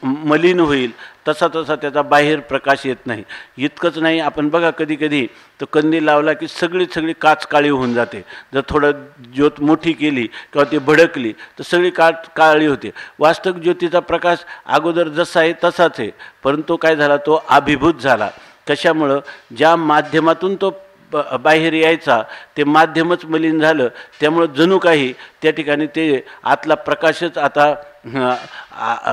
मलिन होईल तसा तसा त्याचा बाहेर प्रकाश येत नाही. इतकंच नाही, आपण बघा कधी कधी तो कंदील लावला की सगळी काच काळी होऊन जाते. जर थोडं ज्योत मोठी केली किंवा ती भडकली तर सगळी काळी होते. वास्तविक ज्योतीचा प्रकाश अगोदर जसा आहे तसाच आहे, परंतु काय झाला? तो अभिभूत झाला. कशामुळं? ज्या माध्यमातून तो बाहेर यायचा ते माध्यमच मलिन झालं. त्यामुळं जणू काही त्या ठिकाणी ते आतला प्रकाशच आता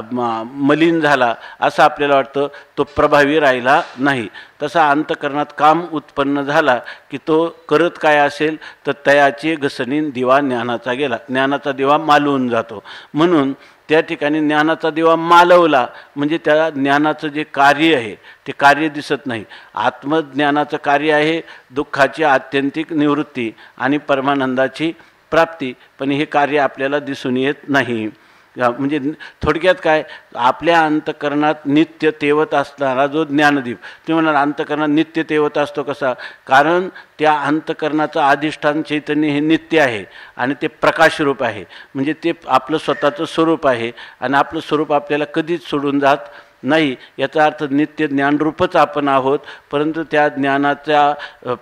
मलिन झाला असं आपल्याला वाटतं, तो प्रभावी राहिला नाही. तसा अंतकरणात काम उत्पन्न झाला की तो करत काय असेल तर तयाची घसणी दिवा ज्ञानाचा गेला. ज्ञानाचा दिवा मालवून जातो. म्हणून त्या ठिकाणी ज्ञानाचा दिवा मालवला म्हणजे त्या ज्ञानाचं जे कार्य आहे ते कार्य दिसत नाही. आत्मज्ञानाचं कार्य आहे दुःखाची आत्यंतिक निवृत्ती आणि परमानंदाची प्राप्ती, पण हे कार्य आपल्याला दिसून येत नाही. म्हणजे थोडक्यात काय? आपल्या अंतकरणात नित्य तेवत असणारा जो ज्ञानदीप. तुम्ही म्हणाल अंतकरणात नित्य तेवत असतो कसा? कारण त्या अंतकरणाचं अधिष्ठान चैतन्य हे नित्य आहे आणि ते प्रकाशरूप आहे. म्हणजे ते आपलं स्वतःचं स्वरूप आहे आणि आपलं स्वरूप आपल्याला कधीच सोडून जात नाही. याचा अर्थ नित्य ज्ञानरूपच आपण आहोत, परंतु त्या ज्ञानाचा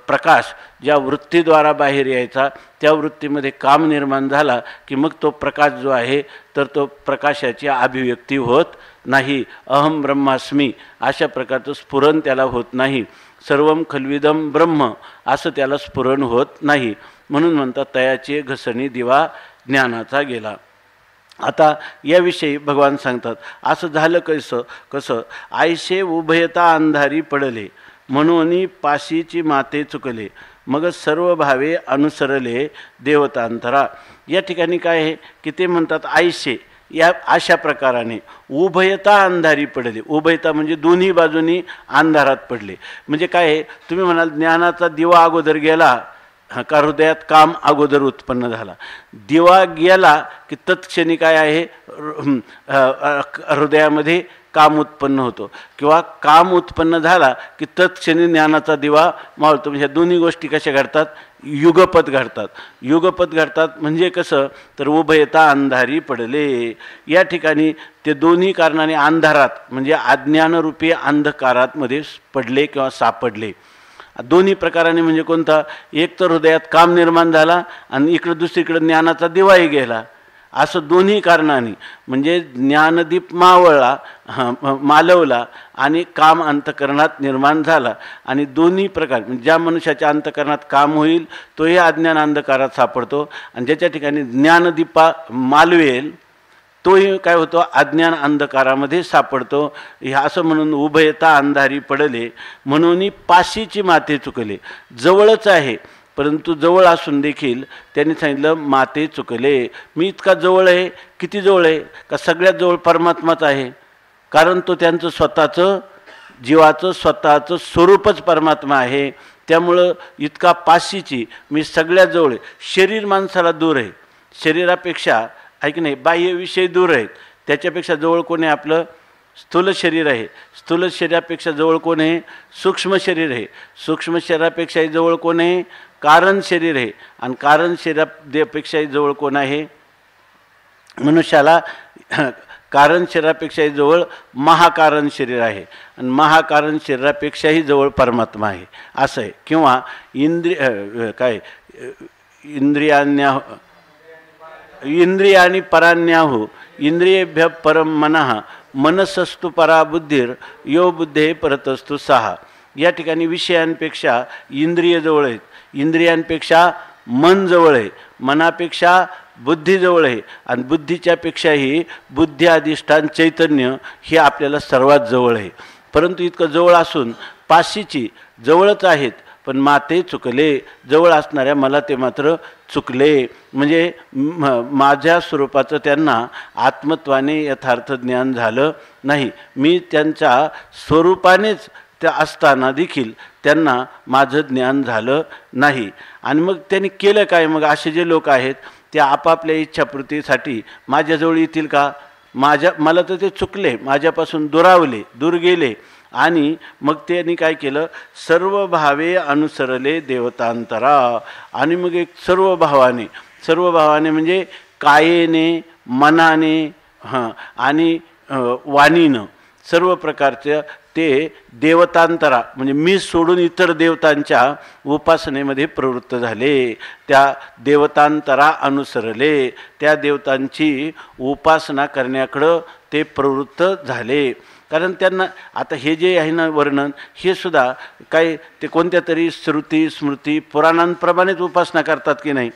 प्रकाश ज्या वृत्तीद्वारा बाहेर यायचा त्या वृत्तीमध्ये काम निर्माण झाला की मग तो प्रकाश जो आहे तर तो प्रकाशाची अभिव्यक्ती होत नाही. अहम ब्रह्मास्मी अशा प्रकारचं स्फुरण त्याला होत नाही. सर्वम खल्विदम ब्रह्म असं त्याला स्फुरण होत नाही. म्हणून म्हणतात तयाची घसणी दिवा ज्ञानाचा गेला. आता याविषयी भगवान सांगतात असं झालं कसं? आयशे उभयता अंधारी पडले म्हणून पाशीची माते चुकले मग सर्व भावे अनुसरले देवतांतरा. या ठिकाणी काय आहे की ते म्हणतात आयशे या अशा प्रकाराने उभयता अंधारी पडले. उभयता म्हणजे दोन्ही बाजूनी अंधारात पडले. म्हणजे काय आहे? तुम्ही म्हणाल ज्ञानाचा दिवा अगोदर गेला का हृदयात काम अगोदर उत्पन्न झाला? दिवा गेला की तत्क्षणी काय आहे? हृदयामध्ये काम उत्पन्न होतो किंवा काम उत्पन्न झाला की तत्क्षणी ज्ञानाचा दिवा मावळतो. म्हणजे ह्या दोन्ही गोष्टी कशा घडतात? युगपत घडतात. युगपत घडतात म्हणजे कसं? तर उभयता अंधारी पडले. या ठिकाणी ते दोन्ही कारणाने अंधारात म्हणजे अज्ञानरूपी अंधकारात मध्ये पडले किंवा सापडले. दोन्ही प्रकाराने म्हणजे कोणता? एक तर हृदयात काम निर्माण झाला आणि इकडं दुसरीकडे ज्ञानाचा दिवाही गेला. असं दोन्ही कारणाने म्हणजे ज्ञानदीप मालवला आणि काम अंतकरणात निर्माण झाला. आणि दोन्ही प्रकार म्हणजे ज्या मनुष्याच्या अंतकरणात काम होईल तोही अज्ञान अंधकारात सापडतो आणि ज्याच्या ठिकाणी ज्ञानदीपा मालवेल तोही काय होतो? अज्ञान अंधकारामध्ये सापडतो. असं म्हणून उभयता अंधारी पडले म्हणून पाशीची माते चुकले. जवळच आहे परंतु जवळ असून देखील त्यांनी सांगितलं माते चुकले. मी इतका जवळ आहे, किती जवळ आहे का सगळ्यात जवळ परमात्माच आहे, कारण तो त्यांचं स्वतःचं जीवाचं स्वतःचं स्वरूपच परमात्मा आहे. त्यामुळं इतका पाशीची मी सगळ्यात जवळ आहे. शरीर माणसाला दूर आहे, शरीरापेक्षा आहे की नाही, बाह्यविषय दूर आहेत. त्याच्यापेक्षा जवळ कोण आहे? आपलं स्थूल शरीर आहे. स्थूल शरीरापेक्षा जवळ कोण आहे? सूक्ष्म शरीर आहे. सूक्ष्म शरीरापेक्षाही जवळ कोण आहे? कारण शरीर आहे. आणि कारण शरीरापेक्षाही जवळ कोण आहे? मनुष्याला कारण शरीरापेक्षाही जवळ महाकारण शरीर आहे. आणि महाकारण शरीरापेक्षाही जवळ परमात्मा आहे असं आहे. किंवा इंद्रियाणी परान्याहु इंद्रियेभ्य परम मनः मनसस्तु परा बुद्धिर यो बुद्धे परतस्तु सहा. या ठिकाणी विषयांपेक्षा इंद्रिय जवळ आहेत, इंद्रियांपेक्षा मन जवळ आहे, मनापेक्षा बुद्धी जवळ आहे, आणि बुद्धीच्या पेक्षाही बुद्धी अधिष्ठान चैतन्य हे आपल्याला सर्वात जवळ आहे. परंतु इतकं जवळ असून पाशीची जवळच आहेत, पण माते चुकले. जवळ असणाऱ्या मला ते मात्र चुकले. म्हणजे माझ्या स्वरूपाचं त्यांना आत्मत्वाने यथार्थ ज्ञान झालं नाही. मी त्यांच्या स्वरूपानेच त्या असताना देखील त्यांना माझं ज्ञान झालं नाही. आणि मग त्यांनी केलं काय? मग असे जे लोक आहेत ते आपापल्या इच्छापूर्तीसाठी माझ्याजवळ येतील का? मला तर ते चुकले, माझ्यापासून दुरावले, दूर गेले. आणि मग त्यांनी काय केलं? सर्व भावे अनुसरले देवतांतरा. आणि मग एक सर्व भावाने म्हणजे कायेने, मनाने आणि वाणीनं सर्व प्रकारचं ते देवतांतरा म्हणजे मी सोडून इतर देवतांच्या उपासनेमध्ये प्रवृत्त झाले. त्या देवतांतरा अनुसरले, त्या देवतांची उपासना करण्याकडं ते प्रवृत्त झाले. कारण त्यांना आता हे जे आहे ना वर्णन, हे सुद्धा काय ते कोणत्या तरी श्रुती स्मृती पुराणांप्रमाणेच उपासना करतात की नाही.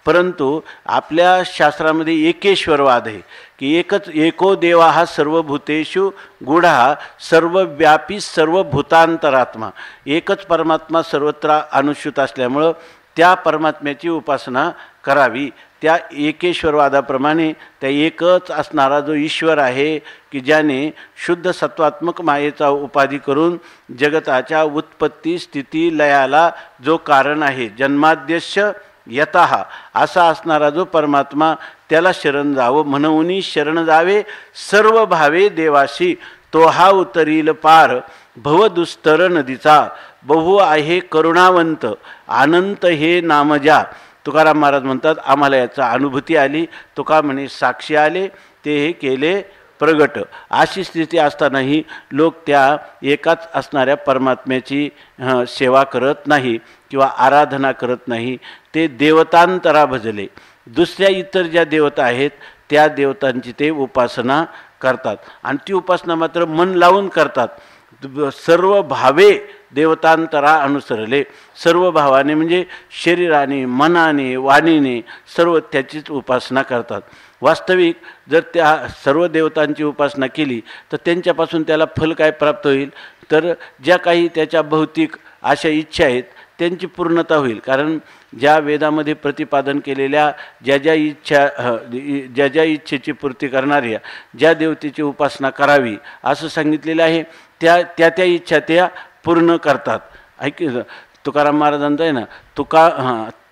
परंतु आपल्या शास्त्रामध्ये एकेश्वरवाद आहे की एको देवा हा सर्वभूतेषु गूढा सर्वव्यापी सर्वभूतांतरात्मा. एकच परमात्मा सर्वत्र अनुष्ठित असल्यामुळं त्या परमात्म्याची उपासना करावी. त्या एकेश्वरवादाप्रमाणे त्या एकच असणारा जो ईश्वर आहे की ज्याने शुद्ध सत्वात्मक मायेचा उपाधी करून जगताच्या उत्पत्ती स्थिती लयाला जो कारण आहे, जन्माद्यस्य यतः असा असणारा जो परमात्मा, त्याला शरण जावं म्हणून शरण जावे सर्व भावे देवाशी. तो हा उतरील पार भवदुस्तर नदीचा, बहु आहे करुणावंत अनंत हे नामजा. तुकाराम महाराज म्हणतात आम्हाला याचा अनुभूती आली. तुका म्हणे साक्षी आले ते हे केले प्रगट. अशी स्थिती असतानाही लोक त्या एकाच असणाऱ्या परमात्म्याची सेवा करत नाही किंवा आराधना करत नाही. ते देवतांतरा भजले. दुसऱ्या इतर ज्या देवता आहेत त्या देवतांची ते उपासना करतात आणि ती उपासना मात्र मन लावून करतात. सर्व भावे देवतांतरा अनुसरले. सर्व भावाने म्हणजे शरीराने, मनाने, वाणीने सर्व त्याचीच उपासना करतात. वास्तविक जर त्या सर्व देवतांची उपासना केली तर त्यांच्यापासून त्याला फल काय प्राप्त होईल? तर ज्या काही त्याच्या भौतिक अशा इच्छा आहेत त्यांची पूर्णता होईल. कारण ज्या वेदामध्ये प्रतिपादन केलेल्या ज्या ज्या इच्छेची पूर्ती करणाऱ्या ज्या देवतेची उपासना करावी असं सांगितलेलं आहे, त्या इच्छा त्या पूर्ण करतात. तुकाराम महाराजांचं आहे ना,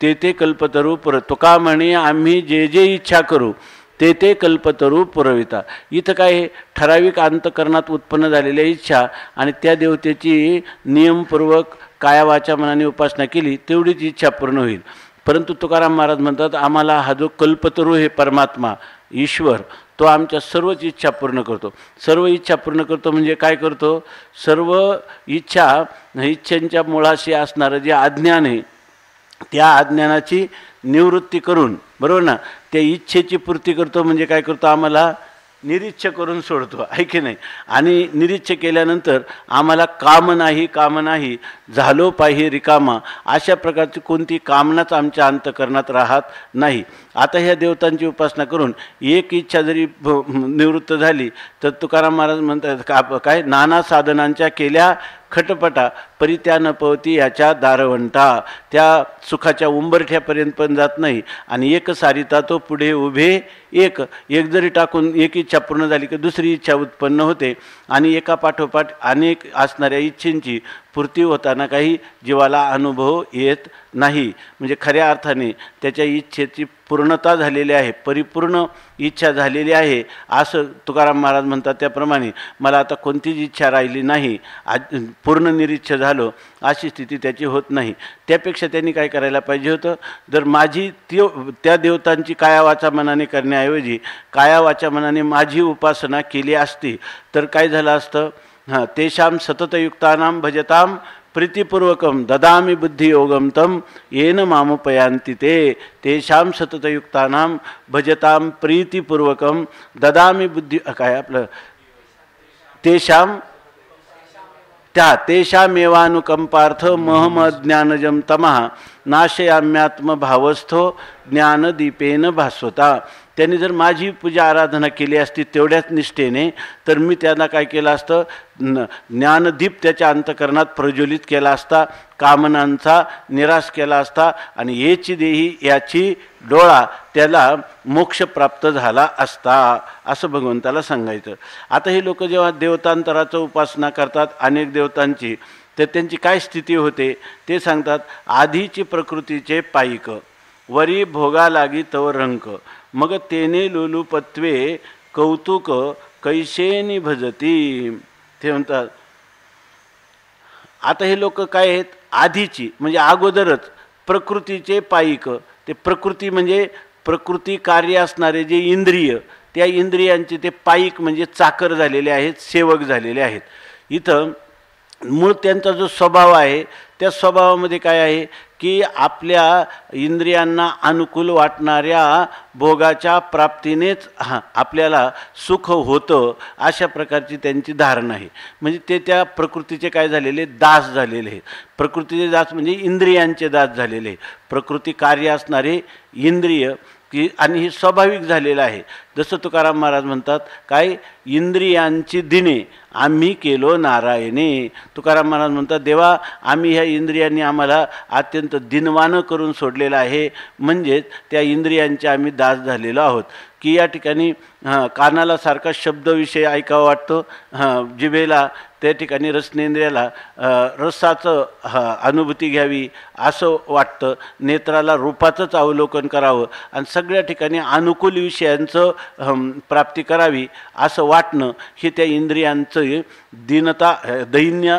ते कल्पतरू तुका म्हणे आम्ही जे इच्छा करू ते कल्पतरू पुरविता. इथं काय ठराविक अंतकरणात उत्पन्न झालेल्या इच्छा आणि त्या देवतेची नियमपूर्वक काया वाचा मनाने उपासना केली तेवढीच इच्छा पूर्ण होईल. परंतु तुकाराम महाराज म्हणतात आम्हाला हा जो कल्पतरू हे परमात्मा ईश्वर तो आमच्या सर्वच इच्छा पूर्ण करतो. सर्व इच्छा पूर्ण करतो म्हणजे काय करतो? सर्व इच्छांच्या मुळाशी असणारं जे अज्ञान आहे त्या अज्ञानाची निवृत्ती करून, बरोबर ना, त्या इच्छेची पूर्ती करतो. म्हणजे काय करतो? आम्हाला निरीच्छ करून सोडतो, आहे की नाही. आणि निरीच्छ केल्यानंतर आम्हाला काम नाही झालो पाही रिकामा अशा प्रकारची कोणती कामनाच आमच्या अंतकरणात राहत नाही. आता ह्या देवतांची उपासना करून एक इच्छा जरी निवृत्त झाली तर तुकाराम महाराज म्हणतात काय नाना साधनांच्या केल्या खटपटा परित्यान पवती याच्या दारवंटा, त्या सुखाच्या उंबरठ्यापर्यंत पण जात नाही आणि एक सारिता तो पुढे उभे एक जरी टाकून एक इच्छा पूर्ण झाली की दुसरी इच्छा उत्पन्न होते आणि एका पाठोपाठ अनेक असणाऱ्या इच्छेंची पूर्ती होताना काही जीवाला अनुभव येत नाही. म्हणजे खऱ्या अर्थाने त्याच्या इच्छेची पूर्णता झालेली आहे, परिपूर्ण इच्छा झालेली आहे असं तुकाराम महाराज म्हणतात. त्याप्रमाणे मला आता कोणतीच इच्छा राहिली नाही, पूर्ण निरीच्छ झालो अशी स्थिती त्याची होत नाही. त्यापेक्षा त्यांनी काय करायला पाहिजे होतं, जर माझी त्या देवतांची कायावाचा मनाने करण्याऐवजी कायावाच्या मनाने माझी उपासना केली असती तर काय झालं असतं. तेषां सततयुक्तानां भजतां प्रीतिपूर्वकं ददामि बुद्धियोगं तं येन मामुपयान्ति ते. तेषां सततयुक्तानां भजतां प्रीतिपूर्वकं ददामि बुद्धी काय आपलं तेषामेवानुकंपार्थ महमज्ञानजं तमः नाशयाम्यात्मभावस्थो ज्ञानदीपेन भास्वता. त्यांनी जर माझी पूजा आराधना केली असती तेवढ्याच निष्ठेने तर मी त्यांना काय केलं असतं, ज्ञानदीप त्याच्या अंतकरणात प्रज्वलित केला असता, कामनांचा निराश केला असता आणि येची देही याची डोळा त्याला मोक्ष प्राप्त झाला असता असं भगवंताला सांगायचं. आता हे लोक जेव्हा देवतांतराचं उपासना करतात अनेक देवतांची, तर त्यांची काय स्थिती होते ते सांगतात. आधीची प्रकृतीचे पायिक वरी भोगा लागी तव रंक, मग तेने लुलुपत्वे कौतुक कैसेनी भजती. ते म्हणतात आता हे लोक काय आहेत, आधीची म्हणजे अगोदरच प्रकृतीचे पायिक. ते प्रकृती म्हणजे प्रकृती कार्य असणारे जे इंद्रिय, त्या इंद्रियांचे ते पायिक म्हणजे चाकर झालेले आहेत, सेवक झालेले आहेत. इथं मूळ त्यांचा जो स्वभाव आहे त्या स्वभावामध्ये काय आहे की आपल्या इंद्रियांना अनुकूल वाटणाऱ्या भोगाच्या प्राप्तीनेच आपल्याला सुख होतं अशा प्रकारची त्यांची धारणा आहे. म्हणजे ते त्या प्रकृतीचे काय झालेले, दास झालेले आहेत. प्रकृतीचे दास म्हणजे इंद्रियांचे दास झालेले आहे. प्रकृती कार्य असणारे इंद्रिय की आणि हे स्वाभाविक झालेलं आहे. जसं तुकाराम महाराज म्हणतात काय, इंद्रियांची दिने आम्ही केलो नारायणे. तुकाराम महाराज म्हणतात देवा आम्ही ह्या इंद्रियांनी आम्हाला अत्यंत दिनवानं करून सोडलेलं आहे, म्हणजेच त्या इंद्रियांचे आम्ही दास झालेलो आहोत. की या ठिकाणी कानाला सारखा शब्दविषय ऐकावा वाटतो, जिभेला त्या ठिकाणी रसनेंद्रियाला रसाचं अनुभूती घ्यावी असं वाटतं, नेत्राला रूपाचंच अवलोकन करावं आणि सगळ्या ठिकाणी अनुकूल विषयांचं प्राप्ती करावी असं वाटणं हे त्या इंद्रियांचं दीनता दैन्य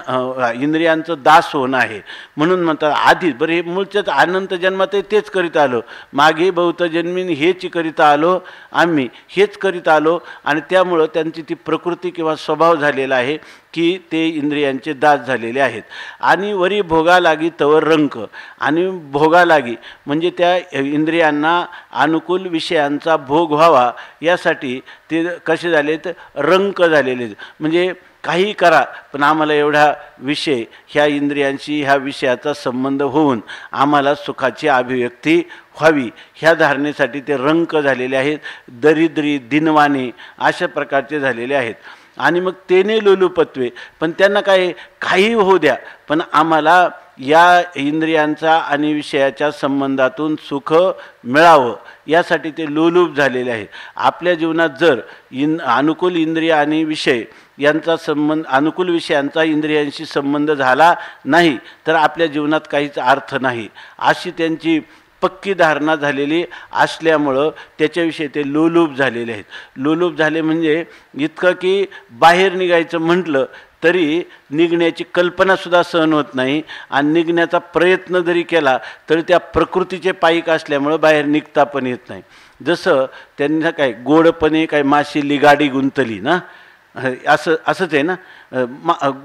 इंद्रियांचं दास होणं आहे. म्हणून म्हणतात आधी बरं हे मूळच्याच अनंत जन्मात तेच करीत आलो, मागे बहुत जन्मीन हेच करीता आलो, आम्ही हेच करीत आलो आणि त्यामुळं त्यांची ती प्रकृती किंवा स्वभाव झालेला आहे की ते इंद्रियांचे दास झालेले आहेत. आणि वरी भोगा लागी तवर रंक, आणि भोगा लागी म्हणजे त्या इंद्रियांना अनुकूल विषयांचा भोग व्हावा यासाठी ते कसे झालेत, रंक झालेले. म्हणजे काही करा पण आम्हाला एवढा विषय ह्या इंद्रियांशी ह्या विषयाचा संबंध होऊन आम्हाला सुखाची अभिव्यक्ती व्हावी ह्या धारणेसाठी ते रंक झालेले आहेत. दरिद्री दिनवाने अशा प्रकारचे झालेले आहेत. आणि मग तेने लोलुपत्वे, पण त्यांना काही होऊ द्या पण आम्हाला या इंद्रियांचा आणि विषयाच्या संबंधातून सुख मिळावं यासाठी ते लोलूप झालेले आहेत. आपल्या जीवनात जर अनुकूल इंद्रिय आणि विषय यांचा संबंध, अनुकूल विषयांचा इंद्रियांशी संबंध झाला नाही तर आपल्या जीवनात काहीच अर्थ नाही अशी त्यांची पक्की धारणा झालेली असल्यामुळं त्याच्याविषयी ते लोलूप झालेले आहेत. लोलूप झाले म्हणजे इतकं की बाहेर निघायचं म्हटलं तरी निघण्याची कल्पनासुद्धा सहन होत नाही आणि निघण्याचा प्रयत्न जरी केला तरी त्या प्रकृतीचे पायिक असल्यामुळं बाहेर निघता पण येत नाही. जसं त्यांना गोडपणे माशी लिगाडी गुंतली ना, असंच आहे ना.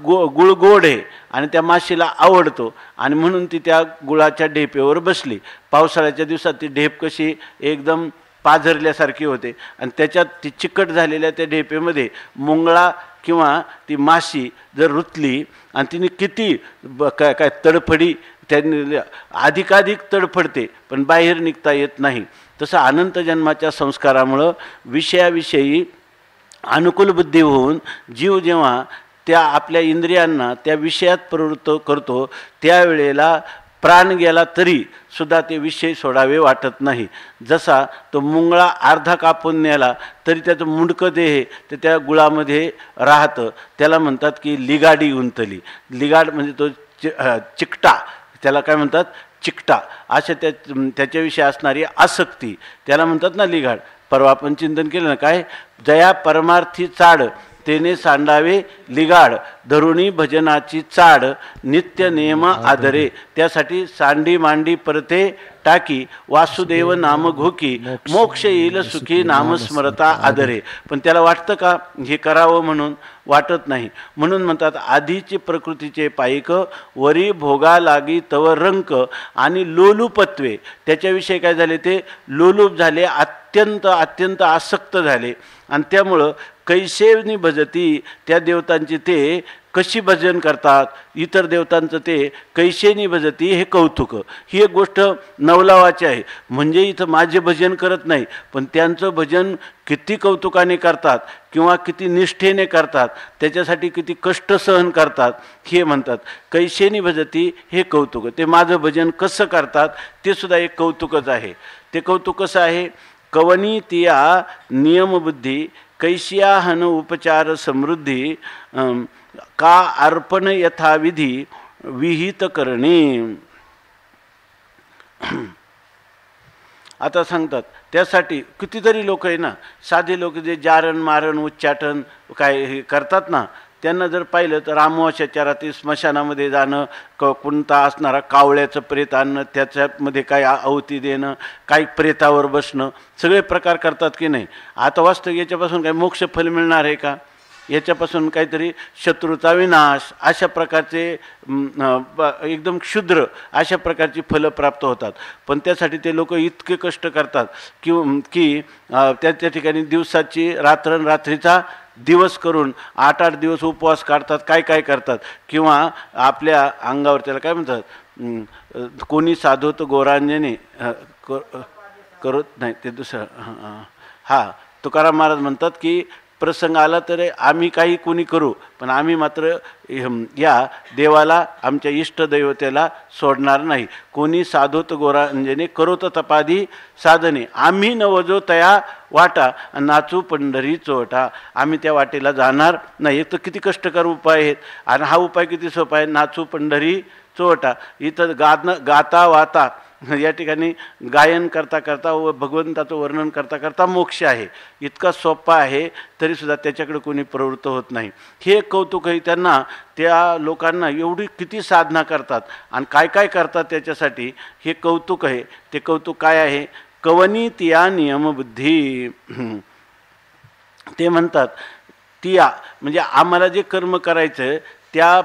गुळ गोड आहे आणि त्या माशीला आवडतो आणि म्हणून ती त्या गुळाच्या ढेपेवर बसली. पावसाळ्याच्या दिवसात ती ढेप कशी एकदम पाझरल्यासारखी होते आणि त्याच्यात ती चिकट झालेल्या त्या ढेपेमध्ये मुंगळा किंवा ती माशी जर रुतली आणि तिने किती काय तडफडी त्यांनी अधिकाधिक तडफडते पण बाहेर निघता येत नाही. तसं अनंत जन्माच्या संस्कारामुळं विषयाविषयी अनुकूल बुद्धी होऊन जीव जेव्हा त्या आपल्या इंद्रियांना त्या विषयात प्रवृत्त करतो, त्यावेळेला प्राण गेला तरी सुद्धा ते विषय सोडावे वाटत नाही. जसा तो मुंगळा अर्धा कापून नेला तरी त्याचं मुंडकं देह ते त्या गुळामध्ये राहतं, त्याला म्हणतात की लिगाडी उंतली. लिगाड म्हणजे तो चिकटा, त्याला काय म्हणतात, चिकटा. अशा त्याच्याविषयी असणारी आसक्ती त्याला म्हणतात ना लिगाड. परवा आपण चिंतन केलं ना, काय, जया परमार्थी चाड तेने सांडावे लिगाड, धरुणी भजनाची चाड नित्य नियम आदरे. त्यासाठी सांडी मांडी परते टाकी वासुदेव नाम घोकी, मोक्ष येईल सुखी नामस्मरता आदरे. पण त्याला वाटतं का हे करावं म्हणून? वाटत नाही. म्हणून म्हणतात आधीचे प्रकृतीचे पायिक वरी भोगा लागी तव रंक, आणि लोलुपत्वे त्याच्याविषयी काय झाले, ते लोलूप झाले, अत्यंत अत्यंत आसक्त झाले. आणि त्यामुळं कैसेवनी भजती, त्या देवतांची ते कशी भजन करतात, इतर देवतांचं ते कैसेनी भजती, हे कौतुक. ही एक गोष्ट नवलावाची आहे. म्हणजे इथं माझे भजन करत नाही, पण त्यांचं भजन किती कौतुकाने करतात किंवा किती निष्ठेने करतात, त्याच्यासाठी किती कष्ट सहन करतात, हे म्हणतात कैसेनी भजती, हे कौतुक. ते माझं भजन कसं करतात ते सुद्धा एक कौतुकच आहे. ते कौतुक कसं आहे, कवनी तिया नियमबुद्धी कैसिया हन उपचार समृद्धी, का अर्पण यथाविधी विहित करणे. आता सांगतात त्यासाठी कितीतरी लोक आहे ना, साधे लोक जे जारण मारण उच्चाटन काय हे करतात ना, त्यांना जर पाहिलं तर अमावास्याच्या रात्री स्मशानामध्ये जाणं, कोणता असणारा कावळ्याचं प्रेत आणणं, त्याच्यामध्ये काय आहुती देणं, काही प्रेतावर बसणं, सगळे प्रकार करतात की नाही. आता वास्तव याच्यापासून काय मोक्ष फल मिळणार आहे का? याच्यापासून काहीतरी शत्रूचा विनाश, अशा प्रकारचे एकदम क्षुद्र अशा प्रकारची फलं प्राप्त होतात. पण त्यासाठी ते लोक इतके कष्ट करतात की त्या ठिकाणी दिवसाची रात्रीचा दिवस करून 8-8 दिवस उपवास काढतात, काय काय करतात. किंवा आपल्या अंगावर त्याला काय म्हणतात, कोणी साधवत गोरांजने करत नाही, ते दुसरं हा तुकाराम महाराज म्हणतात की प्रसंग आला तर आम्ही काही कोणी करू, पण आम्ही मात्र या देवाला, आमच्या इष्टदैवतेला सोडणार नाही. कोणी साधोत गोरांजने करोत तपादी साधने, आम्ही नवजो तया वाटा नाचू पंढरी चोटा. आम्ही त्या वाटेला जाणार नाही. एक तर किती कष्टकर उपाय आहेत, आणि हा उपाय किती सोपा आहे, नाचू पंढरी चोटा. इथं गाता वाता या ठिकाणी गायन करता करता व भगवंताचं वर्णन करता करता मोक्ष आहे. इतका सोपा आहे तरीसुद्धा त्याच्याकडे कोणी प्रवृत्त होत नाही. हे कौतुकही त्यांना, त्या लोकांना एवढी किती साधना करतात आणि काय काय करतात त्याच्यासाठी, हे कौतुक आहे. ते कौतुक काय आहे, कवनी तिया नियमबुद्धी. ते म्हणतात तिया म्हणजे आम्हाला जे कर्म करायचं त्या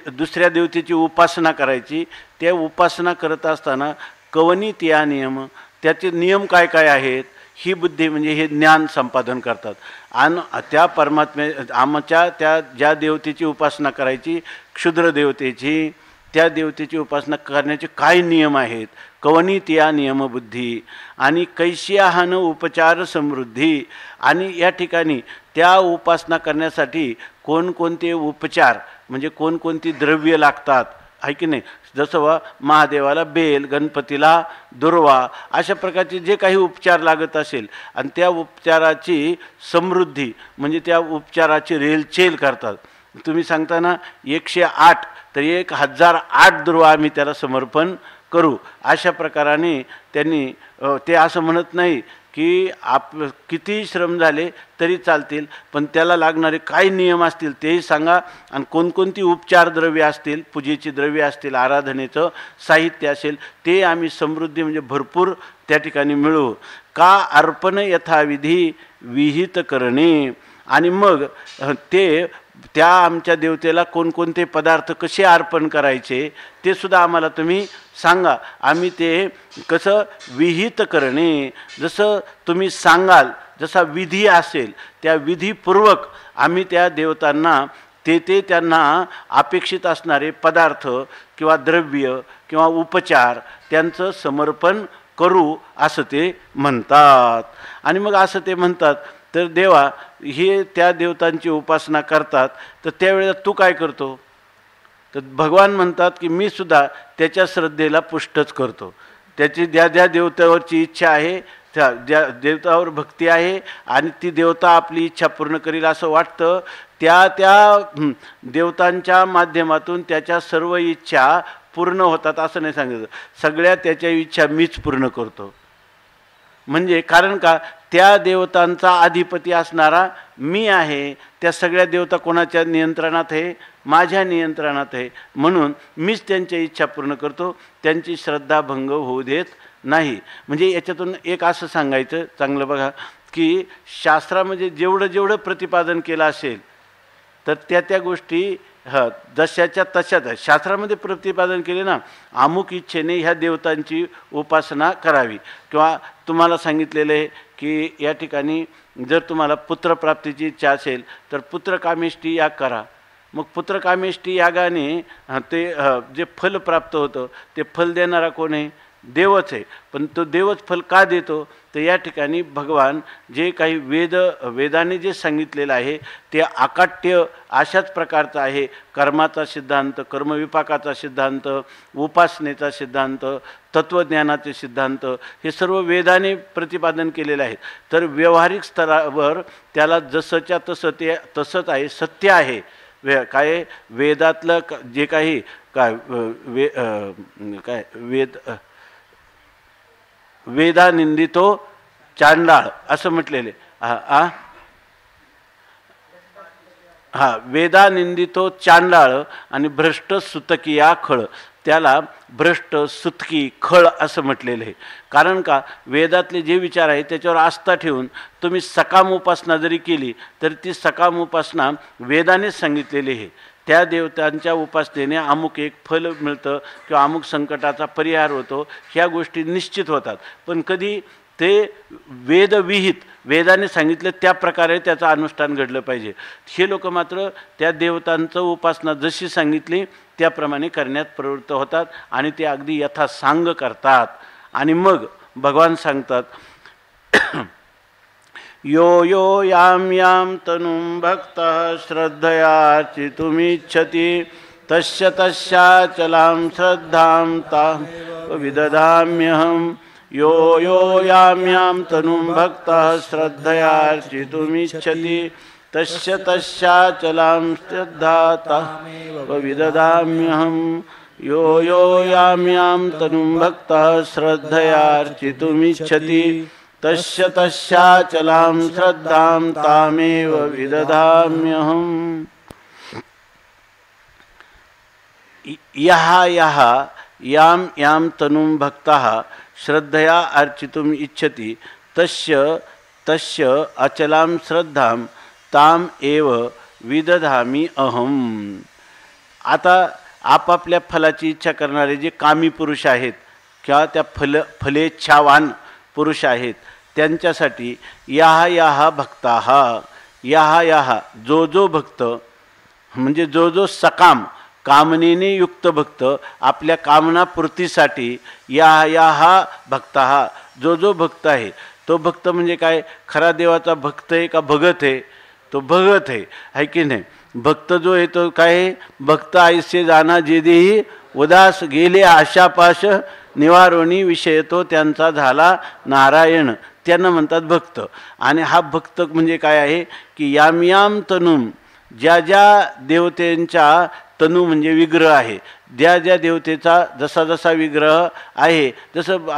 दुसऱ्या देवतेची उपासना करायची, त्या उपासना करत असताना कवनी तिया नियम, त्याचे नियम काय काय आहेत, ही बुद्धी म्हणजे हे ज्ञान संपादन करतात. आणि त्या परमात्मे आमच्या त्या ज्या देवतेची उपासना करायची, क्षुद्र देवतेची, त्या देवतेची उपासना करण्याचे काय नियम आहेत, कवनी तिया नियमबुद्धी. आणि कैसियाहन उपचार समृद्धी, आणि या ठिकाणी त्या उपासना करण्यासाठी कोणकोणते उपचार म्हणजे कोणकोणती द्रव्य लागतात, आहे की नाही. जसं महादेवाला बेल, गणपतीला दुर्वा, अशा प्रकारचे जे काही उपचार लागत असेल, आणि त्या उपचाराची समृद्धी म्हणजे त्या उपचाराची रेलचेल करतात. तुम्ही सांगता ना 108 तर 1008 दुर्वा आम्ही त्याला समर्पण करू, अशा प्रकाराने त्यांनी ते असं म्हणत नाही की किती श्रम झाले तरी चालतील, पण त्याला लागणारे काय नियम असतील तेही सांगा, आणि कोणकोणती उपचार द्रव्य असतील, पूजेची द्रव्य असतील, आराधनेचं साहित्य असेल, ते आम्ही समृद्धी म्हणजे भरपूर त्या ठिकाणी मिळवू. का अर्पण यथाविधी विहित करणे. आणि मग ते त्या आमच्या देवतेला कोणकोणते पदार्थ कसे अर्पण करायचे ते सुद्धा आम्हाला तुम्ही सांगा, आम्ही ते कसं विहित करणे. जसं तुम्ही सांगाल, जसा विधी असेल त्या विधीपूर्वक आम्ही त्या देवतांना ते त्यांना अपेक्षित असणारे पदार्थ किंवा द्रव्य किंवा उपचार त्यांचं समर्पण करू, असं ते म्हणतात. आणि मग असं ते म्हणतात तर देवा हे त्या देवतांची उपासना करतात, तर त्यावेळेला तू काय करतो? तर भगवान म्हणतात की मी सुद्धा त्याच्या श्रद्धेला पुष्टच करतो. त्याची ज्या देवतावरची इच्छा आहे, त्या ज्या देवतावर भक्ती आहे आणि ती देवता आपली इच्छा पूर्ण करील असं वाटतं, त्या देवतांच्या माध्यमातून त्याच्या सर्व इच्छा पूर्ण होतात असं नाही सांगितलं. सगळ्या त्याच्या इच्छा मीच पूर्ण करतो. म्हणजे कारण का, त्या देवतांचा अधिपती असणारा मी आहे. त्या सगळ्या देवता कोणाच्या नियंत्रणात आहे? माझ्या नियंत्रणात आहे. म्हणून मीच त्यांच्या इच्छा पूर्ण करतो, त्यांची श्रद्धा भंग होऊ देत नाही. म्हणजे याच्यातून एक असं सांगायचं, चांगलं बघा, की शास्त्रामध्ये जेवढं प्रतिपादन केलं असेल तर त्या गोष्टी जशाच्या तशाच आहे. शास्त्रामध्ये प्रतिपादन केले ना, अमुक इच्छेने ह्या देवतांची उपासना करावी, किंवा तुम्हाला सांगितलेलं आहे की या ठिकाणी जर तुम्हाला पुत्रप्राप्तीची इच्छा असेल तर पुत्रकामेष्टी याग करा. मग पुत्रकामेष्टी यागाने ते जे फल प्राप्त होतं ते फल देणारा कोण आहे? देवच आहे. पण तो देवच फल का देतो? तर या ठिकाणी भगवान जे काही वेदाने जे सांगितलेलं आहे ते अकाट्य अशाच प्रकारचं आहे. कर्माचा सिद्धांत, कर्मविपाकाचा सिद्धांत, उपासनेचा सिद्धांत, तत्त्वज्ञानाचे सिद्धांत, हे सर्व वेदाने प्रतिपादन केलेले आहेत. तर व्यावहारिक स्तरावर त्याला जसंच्या तसं ते तसंच आहे, सत्य आहे. काय वेदातलं जे काही काय वेदा निंदितो चांडाळ असं म्हटलेले. वेदा निंदितो चांडाळ आणि भ्रष्ट सुतकिया खळ, त्याला भ्रष्ट सुतकी खळ असं म्हटलेलं आहे. कारण का, वेदातले जे विचार आहे त्याच्यावर आस्था ठेवून तुम्ही सकाम उपासना जरी केली तर ती सकाम उपासना वेदानेच सांगितलेली आहे. त्या देवतांच्या उपासनेने अमुक एक फल मिळतं किंवा अमुक संकटाचा परिहार होतो, ह्या गोष्टी निश्चित होतात. पण कधी ते वेदविहित, वेदाने सांगितलं त्या प्रकारे त्याचं अनुष्ठान घडलं पाहिजे. हे लोक मात्र त्या देवतांचं उपासना जशी सांगितली त्याप्रमाणे करण्यात प्रवृत्त होतात आणि ते अगदी यथासांग करतात. आणि मग भगवान सांगतात यो यो याम याम तनुं भक्तः श्रद्धयार्चितुमिच्छति तस्य तस्याचलां श्रद्धां तां विदधाम्यहम्. यो यो याम तनुं भक्तः श्रद्धयार्चितुमिच्छति तस्य तस्याचलां श्रद्धा तां विदधाम्यहम्. यो यो याम तनुं भक्तः श्रद्धयार्चितुमिच्छति तस्य तस्याचलां श्रद्धां तामेव विदधाम्यहम्. यः याम याम तनुं भक्तः श्रद्धया अर्चितुम इच्छति तस्य अचलां श्रद्धां ताम एव विदधामि अहम्. आता आपापल्या फलाची इच्छा करणारे जे कामी पुरुष आहेत किंवा त्या फलेच्छावान पुरुष आहेत त्यांच्यासाठी याह भक्ताः, याह जो भक्त, म्हणजे जो सकाम कामनेने युक्त भक्त, आपल्या कामनापूर्तीसाठी याह भक्ताः, जो भक्त आहे तो भक्त म्हणजे काय, खरा देवाचा भक्त आहे का भगत आहे? तो भगत आहे की नाही? भक्त जो आहे तो काय, भक्त ऐसे जाना जे देही उदास गेले आशापाश निवारोणी विषय तो त्यांचा झाला नारायण, त्यांना म्हणतात भक्त. आणि हा भक्त म्हणजे काय आहे की याम तनुम, ज्या देवतेंच्या, तनु म्हणजे विग्रह आहे, ज्या देवतेचा जसा विग्रह आहे, जसं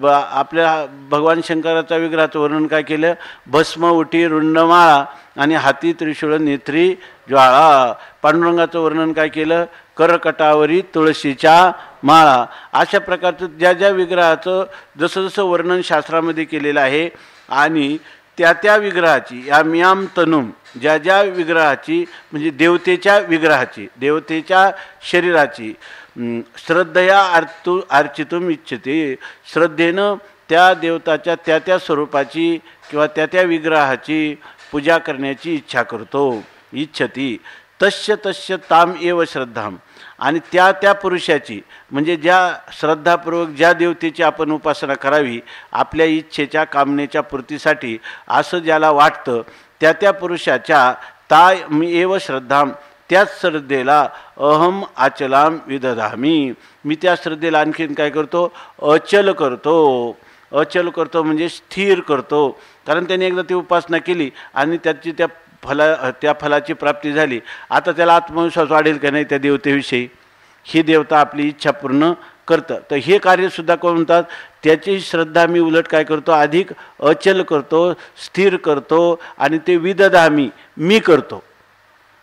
आपल्या भगवान शंकराचा विग्रहाचं वर्णन काय केलं, भस्म उटी रुंडमाळा आणि हाती त्रिशूळ नेत्री ज्वाळा. पांडुरंगाचं वर्णन काय केलं, करकटावरी तुळशीच्या माळा. अशा प्रकारचं ज्या विग्रहाचं जसं वर्णन शास्त्रामध्ये केलेलं आहे आणि त्या विग्रहाची याम तनुम, ज्या विग्रहाची म्हणजे देवतेच्या विग्रहाची, देवतेच्या शरीराची श्रद्धया अर्चितुम इच्छते, श्रद्धेनं त्या देवताच्या त्या स्वरूपाची किंवा त्या विग्रहाची पूजा करण्याची इच्छा करतो. इच्छती तस्य तस्य ताम एव श्रद्धाम, आणि त्या त्या पुरुषाची म्हणजे ज्या श्रद्धापूर्वक ज्या देवतेची आपण उपासना करावी आपल्या इच्छेच्या कामनेच्या पूर्तीसाठी असं ज्याला वाटतं त्या त्या पुरुषाच्या ता एव श्रद्धाम, त्याच श्रद्धेला अहम आचलाम विदधामी, मी त्या श्रद्धेला आणखीन काय करतो, अचल करतो. अचल करतो म्हणजे स्थिर करतो. कारण त्याने एकदा ती उपासना केली आणि त्याची त्या फलाची प्राप्ती झाली, आता त्याला आत्मविश्वास वाढेल का नाही त्या देवतेविषयी, ही देवता आपली इच्छा पूर्ण करतं. तर हे कार्यसुद्धा कोण म्हणतात, त्याची श्रद्धा मी उलट काय करतो, अधिक अचल करतो, स्थिर करतो, आणि ते विदधामी मी करतो.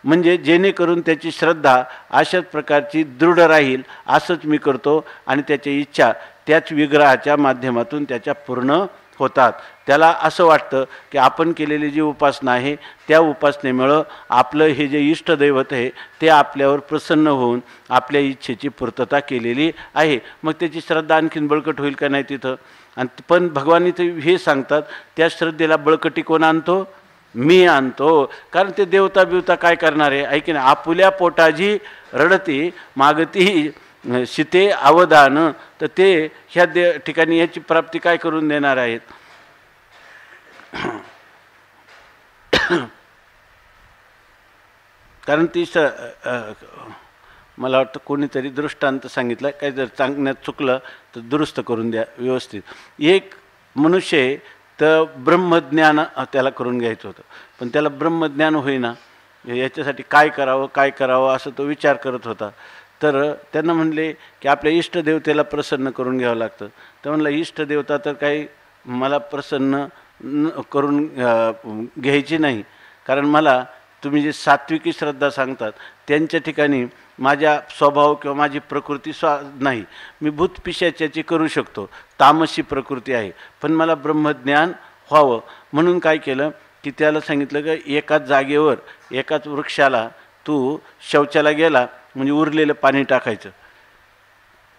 म्हणजे जेणेकरून त्याची श्रद्धा अशाच प्रकारची दृढ राहील असंच मी करतो, आणि त्याची इच्छा त्याच विग्रहाच्या माध्यमातून त्याच्या पूर्ण होतात. त्याला असं वाटतं की आपण केलेली जी उपासना आहे त्या उपासनेमुळं आपलं हे जे इष्टदैवत आहे ते आपल्यावर प्रसन्न होऊन आपल्या इच्छेची पूर्तता केलेली आहे. मग त्याची श्रद्धा आणखीन बळकट होईल का नाही तिथं. आणि पण भगवान इथं हे सांगतात, त्या श्रद्धेला बळकटी कोण आणतो, मी आणतो. कारण ते देवता बिवता काय करणार आहे, ऐकी ना, आपुल्या पोटाजी रडती मागती शिते अवधान, तर ते ह्या ठिकाणी याची प्राप्ती काय करून देणार आहेत. कारण ती मला वाटतं कोणीतरी दृष्टांत सांगितलं, काय जर सांगण्यात चुकलं तर दुरुस्त करून द्या व्यवस्थित. एक मनुष्य आहे तर ब्रह्मज्ञान त्याला करून घ्यायचं होतं, पण त्याला ब्रह्मज्ञान होईना, याच्यासाठी काय करावं असं तो विचार करत होता. तर त्यांना म्हणले की आपल्या इष्टदेवतेला प्रसन्न करून घ्यावं लागतं. तर म्हणलं इष्टदेवता तर काही मला प्रसन्न करून घ्यायची नाही, कारण मला तुम्ही जे सात्विकी श्रद्धा सांगतात त्यांच्या ठिकाणी माझ्या स्वभाव किंवा माझी प्रकृती नाही. मी भूत पिशाच्याची करू शकतो, तामसी प्रकृती आहे, पण मला ब्रह्मज्ञान व्हावं म्हणून काय केलं की त्याला सांगितलं की एकाच जागेवर एकाच वृक्षाला तू शौचाला गेला म्हणजे उरलेलं पाणी टाकायचं.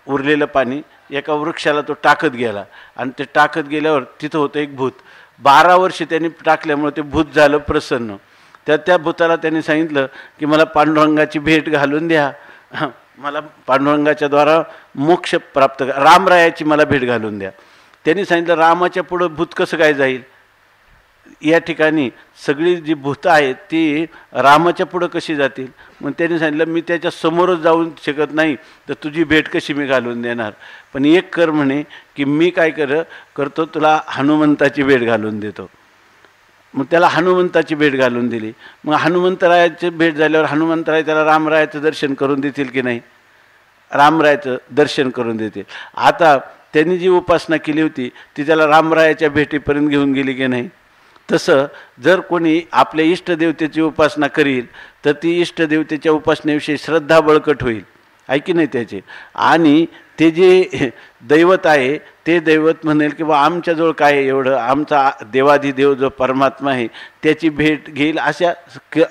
उरलेलं पाणी एका वृक्षाला तो टाकत गेला, आणि ते टाकत गेल्यावर तिथं होतं एक भूत. 12 वर्ष त्यांनी टाकल्यामुळे ते भूत झालं प्रसन्न. त्या भूताला त्यांनी सांगितलं की मला पांडुरंगाची भेट घालून द्या, मला पांडुरंगाच्या द्वारा मोक्ष प्राप्त रामरायाची मला भेट घालून द्या. त्यांनी सांगितलं रामाच्या पुढं भूत कसं काय जाईल. या ठिकाणी सगळी जी भूतं आहेत ती रामाच्या पुढं कशी जातील. मग त्यांनी सांगितलं मी त्याच्या समोरच जाऊ शकत नाही, तर तुझी भेट कशी मी घालून देणार. पण एक कर म्हणे की मी काय करतो तुला हनुमंताची भेट घालून देतो. मग त्याला हनुमंताची भेट घालून दिली. मग हनुमंतरायाची भेट झाल्यावर हनुमंतराय त्याला रामरायाचं दर्शन करून देतील की नाही, रामरायाचं दर्शन करून देतील. आता त्यांनी जी उपासना केली होती ती त्याला रामरायाच्या भेटीपर्यंत घेऊन गेली की नाही. तसं जर कोणी आपल्या इष्टदेवतेची उपासना करील तर ती इष्टदेवतेच्या उपासनेविषयी श्रद्धा बळकट होईल, आहे की नाही त्याचे. आणि ते जे दैवत आहे ते दैवत म्हणेल की बा आमच्याजवळ काय आहे एवढं, आमचा देवाधिदेव जो परमात्मा आहे त्याची भेट घेईल, अशा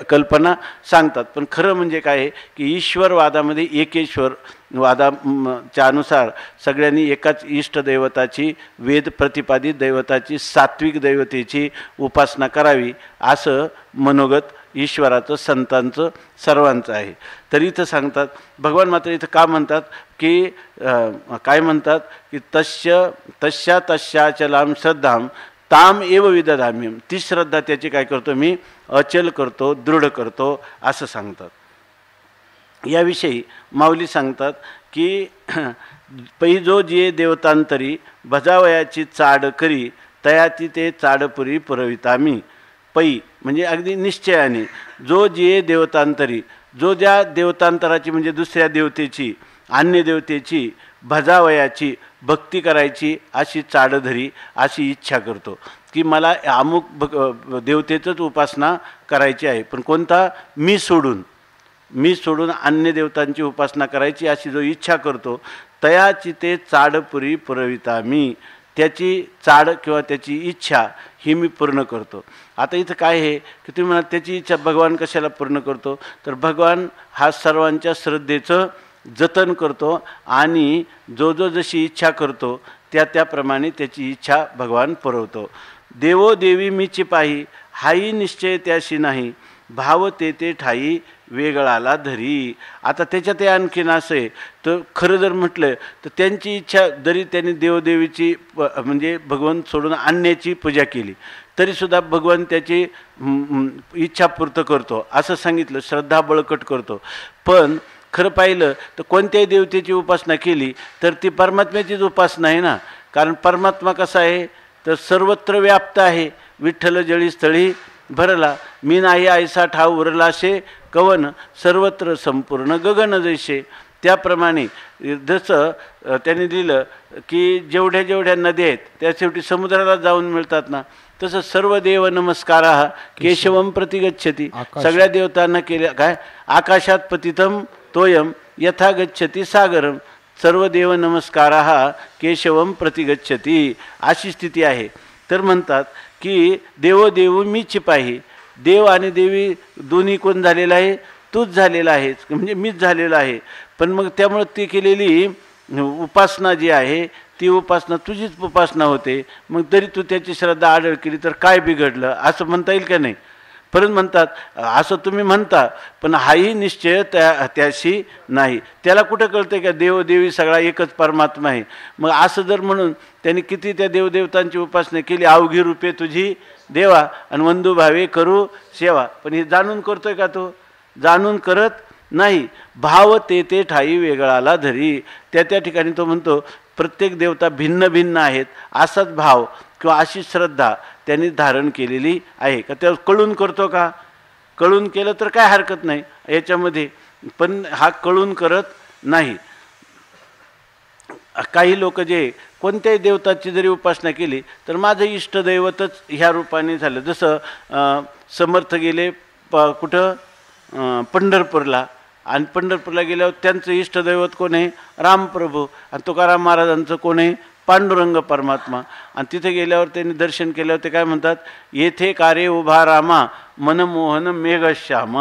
कल्पना सांगतात. पण खरं म्हणजे काय आहे की ईश्वरवादामध्ये एकेश्वर वादाच्या अनुसार सगळ्यांनी एकाच इष्टदैवताची, वेद प्रतिपादित दैवताची, सात्विक दैवतेची उपासना करावी असं मनोगत ईश्वराचं, संतांचं, सर्वांचं आहे. तर इथं सांगतात भगवान मात्र इथं का म्हणतात की काय म्हणतात की तस्याचलाम श्रद्धाम ताम एव विदधामी, ती श्रद्धा त्याची काय करतो मी अचल करतो, दृढ करतो असं सांगतात. याविषयी माऊली सांगतात की पै जो जे देवतांतरी भजावयाची चाड करी तयाती ते चाडपुरी पुरवितामी. पै म्हणजे अगदी निश्चयाने, जो जे देवतांतरी, जो ज्या देवतांतराची म्हणजे दुसऱ्या देवतेची, अन्य देवतेची भजावयाची भक्ती करायची अशी चाडधरी, अशी इच्छा करतो की मला अमुक देवतेचंच उपासना करायची आहे, पण कोणता, मी सोडून अन्य देवतांची उपासना करायची अशी जो इच्छा करतो तयाची ते चाडपुरी पुरविता मी, त्याची चाड किंवा त्याची इच्छा ही मी पूर्ण करतो. आता इथं काय आहे की तुम्ही म्हणा त्याची इच्छा भगवान कशाला पूर्ण करतो, तर भगवान हा सर्वांच्या श्रद्धेचं जतन करतो आणि जो जशी इच्छा करतो त्याप्रमाणे त्याची इच्छा भगवान पुरवतो. देवो देवी मीची पाही हाही निश्चय त्याशी नाही, भाव ते ठाई वेगळाला धरी. आता त्याच्यात आणखीन असं आहे, तर खरं जर म्हटलं तर त्यांची इच्छा, जरी त्यांनी देवदेवीची म्हणजे भगवंत सोडून आणण्याची पूजा केली तरीसुद्धा भगवान त्याची इच्छा पूर्त करतो असं सांगितलं, श्रद्धा बळकट करतो. पण खरं पाहिलं तर कोणत्याही देवतेची उपासना केली तर ती परमात्म्याचीच उपासना आहे ना. कारण परमात्मा कसा आहे तर सर्वत्र व्याप्त आहे. विठ्ठल जळी स्थळी भरला, मी नाही ऐसा ठाव उरलाशे कवन, सर्वत्र संपूर्ण गगन जैसे. त्याप्रमाणे जसं त्यांनी दिलं की जेवढ्या जेवढ्या नद्या आहेत त्या शेवटी समुद्राला जाऊन मिळतात ना, तसं सर्व देव नमस्कारा केशवम प्रति गच्छती. सगळ्या देवतांना केल्या काय, आकाशात पतितम तोयम यथा गच्छती सागरम, सर्व देव नमस्कारा केशवम प्रति गच्छती, अशी स्थिती आहे. तर म्हणतात की देवो देव मी चिपाही, देव आणि देवी दोन्ही कोण झालेला आहे, तूच झालेला आहेस, म्हणजे मीच झालेला आहे. पण मग त्यामुळे ती केलेली उपासना जी आहे ती उपासना तुझीच उपासना होते. मग तरी तू त्याची श्रद्धा आढळ केली तर काय बिघडलं असं म्हणता येईल का नाही. परंतु म्हणतात असं तुम्ही म्हणता, पण हाही निश्चय त्याशी नाही. त्याला कुठं कळतं का देवदेवी सगळा एकच परमात्मा आहे. मग असं जर म्हणून त्यांनी किती त्या देवदेवतांची उपासना केली, अवघी रूपे तुझी देवा आणि वंदू भावे करू सेवा. पण हे जाणून करतोय का तो? जाणून करत नाही. भाव ते ठाई वेगळाला धरी. त्या ठिकाणी तो म्हणतो प्रत्येक देवता भिन्न भिन्न आहेत, असाच भाव किंवा अशी श्रद्धा त्यांनी धारण केलेली आहे. का त्या कळून करतो का? कळून केलं तर काय हरकत नाही याच्यामध्ये, पण हा कळून करत नाही. काही लोक जे कोणत्याही देवताची जरी उपासना केली तर माझं इष्टदैवतच ह्या रूपाने झालं. जसं समर्थ गेले कुठं पंढरपूरला, आणि पंढरपूरला गेल्यावर त्यांचं इष्टदैवत कोण आहे? रामप्रभू. आणि तुकाराम महाराजांचं कोण आहे? पांडुरंग परमात्मा. आणि तिथे गेल्यावर त्यांनी दर्शन केल्यावर ते काय म्हणतात, येथे कार्य उभा रामा मनमोहन मेघश्याम.